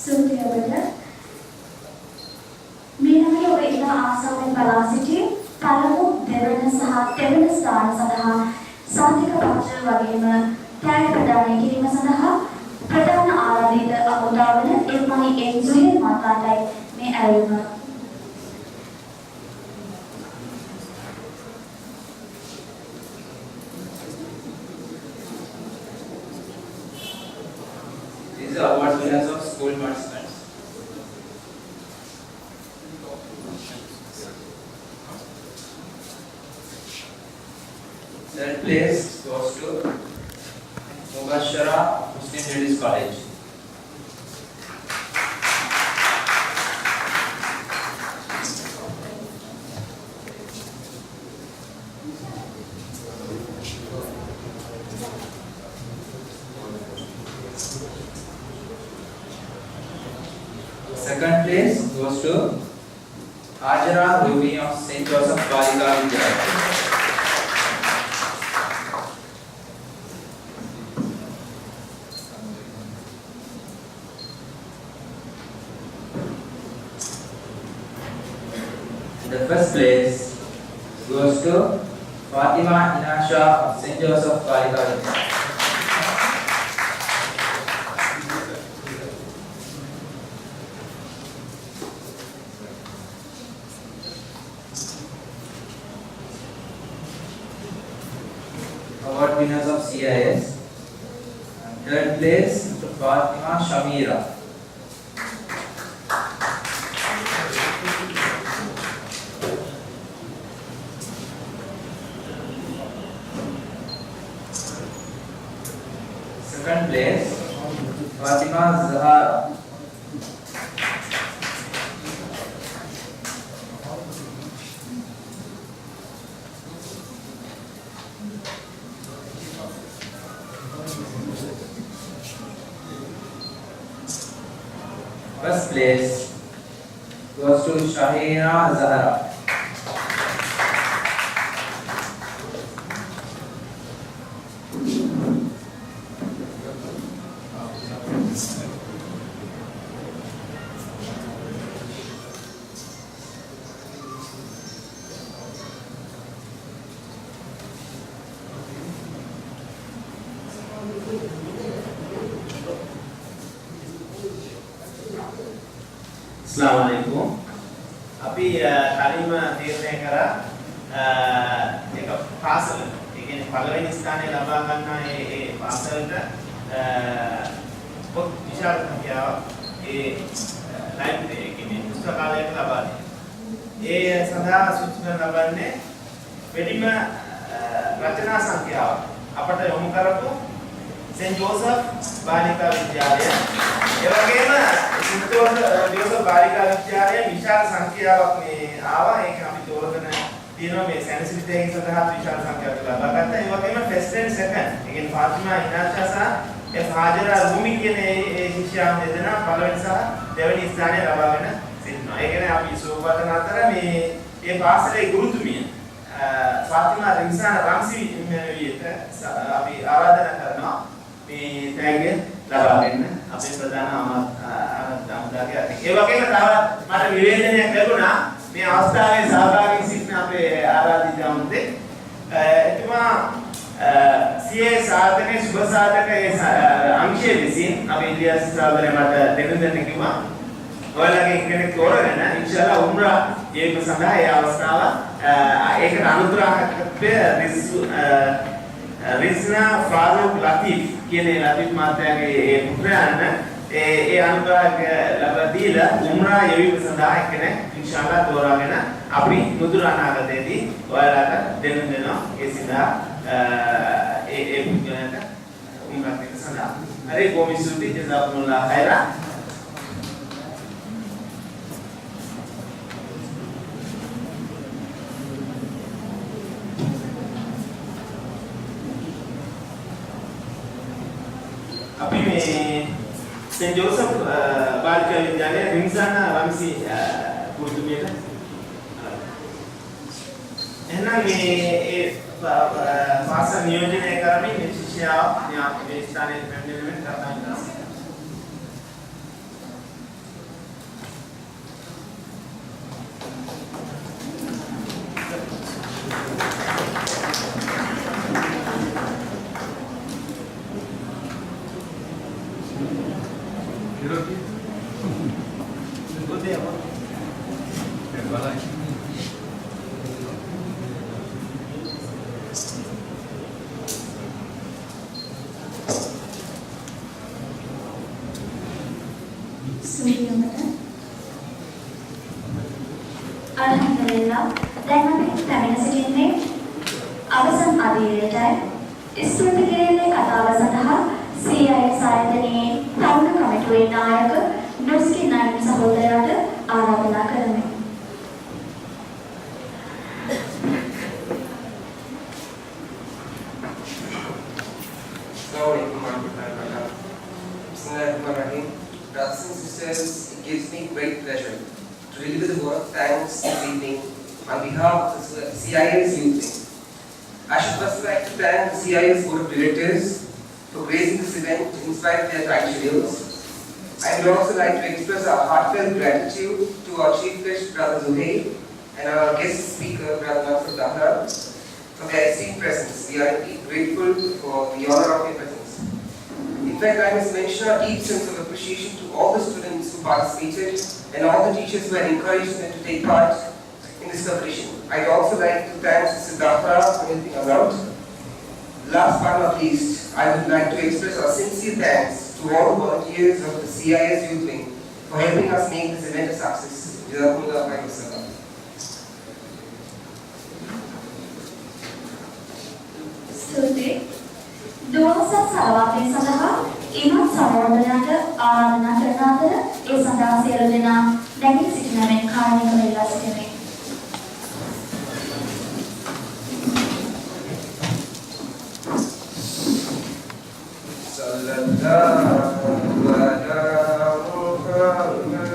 ස්තුතියි ඔබට. මීළඟට ඔබ ඉතා ආසාවෙන් බලා සිටි පළමු දෙවන සහ තෙවන ස්ථාන සඳහා සාන්තික පත්‍ර වගේම තෑගි ප්‍රදානය කිරීම සඳහා ප්‍රධාන ආරාධිත අමුදා වන එල්මනි එන්සුලින් මතාටයි මේ ඇරයුම. These are awards winners of school participants. Third place goes to Mubashara Muslim Ladies College. Second place goes to Hajara Ruby of St. Joseph Balika Vidyalaya. The first place goes to Fatima Inasha of St. Joseph Balika Vidyalaya. Award winners of CIS. Third place Fatima Shamira. Second place Fatima Zahara. First place goes to Shahina Zahra. Assalamualaikum. අපි කලින්ම තීරණය කරා එක පාසල. ඒ කියන්නේ පළවෙනි ස්ථානය ලබා ගන්න ඒ පාසලට පොත් විශාල සංඛ්‍යාවක් ඒ ලයිබ්‍රරි එකේ පුස්තකාලයක ලබා දෙනවා. ඒ සඳහා සූචනා ලබන්නේ වැඩිම රචනා සංඛ්‍යාවක් අපට යොමු කරපු සෙන්ට් ජෝසප් බාලිකා විද්‍යාලය. ඒ වගේම සෙන්ට් ජෝසප් බාලිකා විද්‍යාලයේ විශාල සංඛ්‍යාවක් මේ ආවා. ඒක අපි තෝරගෙන තියෙනවා මේ සැනසිලිතයෙන් සඳහා විශාල සංඛ්‍යාවක් ලබා ගත්තා. ඒ වගේම ෆස්ට් ඇන්ඩ් සෙකන්ඩ්. ඒ කියන්නේ ෆාතිමා ඉනාෂා සහ හාජරා රූමි කියන ඒ ශිෂ්‍යයන් දෙදෙනා පළවෙනි සහ දෙවෙනි ස්ථානය ලබාගෙන සිටිනවා. ඒ කියන්නේ අපි සෝබතන අතර මේ පාසලේ ගුරුතුමිය ෆාතිමා රින්සාන රම්සි මෙවියට අපි ආරාධනා කරනවා මේ තෑග්ග ලබා දෙන්න අපේ ප්‍රධාන අමාත්‍යගේ අතින්. ඒ වගේම තව මට නිවේදනයක් ලැබුණා මේ අවස්ථාවේ සහභාගී සිටින අපේ ආරාධිත අමුතේ එතුමා සියේ සාධකයේ සුබ සාධකයේ අංශයේ විසින් අපි ඉලියාස් සාදරේ මට දෙන්න කිව්වා. ඔයාලගේ කෙනෙක් තෝරගෙන ඉන්ෂාල්ලා උම්රා ඒක සඳහා ඒ අවස්ථාව ඒකට අනුග්‍රහකත්වය රිස්නා ෆාරූක් ලතීෆ් කියන ලතීෆ් මහත්තයාගේ ඒ පුත්‍රයන් ඒ අනුග්‍රහක ලබා දීලා උම්රා යෙවීම සඳහා එක්කෙනෙක් ඉන්ෂාල්ලා තෝරාගෙන අපි නුදුර අනාගතයේදී ඔයාලට දෙනවා ඒ සඳහා ඒ පුත්‍රයන්ට උම්රා දෙන්න සඳහා. හරි කොහොම ඉස්සුටි ජසාකුමුල්ලාහ් khairan. අපි මේ සෙන්ට් ජෝසප් බාලිකා විද්‍යාලයේ රින්සාන රම්සි ගුරුතුමියට එහෙනම් මේ පාසල් නියෝජනය කරමින් මේ ශිෂ්‍යයා මේ ස්ථානයේ පැමිණෙන්න කරනවා. Alhamdulillah, දැන් අපි පැමිණ සිටින්නේ අවසන් අධීරයටයි. ස්තුති කිරීමේ කතාව සඳහා CIS ආයතනයේ තරුණ කමිටුවේ නායක නුස්කි නායක සහෝදරයාට ආරාධනා කරමි. Bismillahirrahmanirrahim. Brothers and sisters, it gives me great pleasure to deliver the word of thanks this evening on behalf of the CIS youth wing. I should first like to thank the CIS board of directors for gracing this event in spite of their tight schedules. I would also like to express our heartfelt gratitude to our chief guest, Brother Zuhair, and our guest speaker, Brother Nasser Dahra, for their esteemed presence. We are indeed grateful for the honor of your presence. In fact, I must mention our deep sense of appreciation to all the students who participated and all the teachers who had encouraged them to take part in this celebration. I'd also like to thank Mr. Dahra for helping us out. Last but not least, I would like to express our sincere thanks to all the volunteers of the CIS Youth Wing for helping us make this event a success. Jazakumullah khairan. ස්තුතියි. දෝසත් සලවාතේ සඳහා ඉමත් සමෝදනයට ආරාධනා කරන අතර ඒ සඳහා සියලු දෙනා නැගී සිටින මෙන් කාර්යනික වෙලා සිටිනේ. Sallallahu alaihi wa sallam.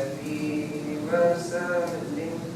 النبي وسلم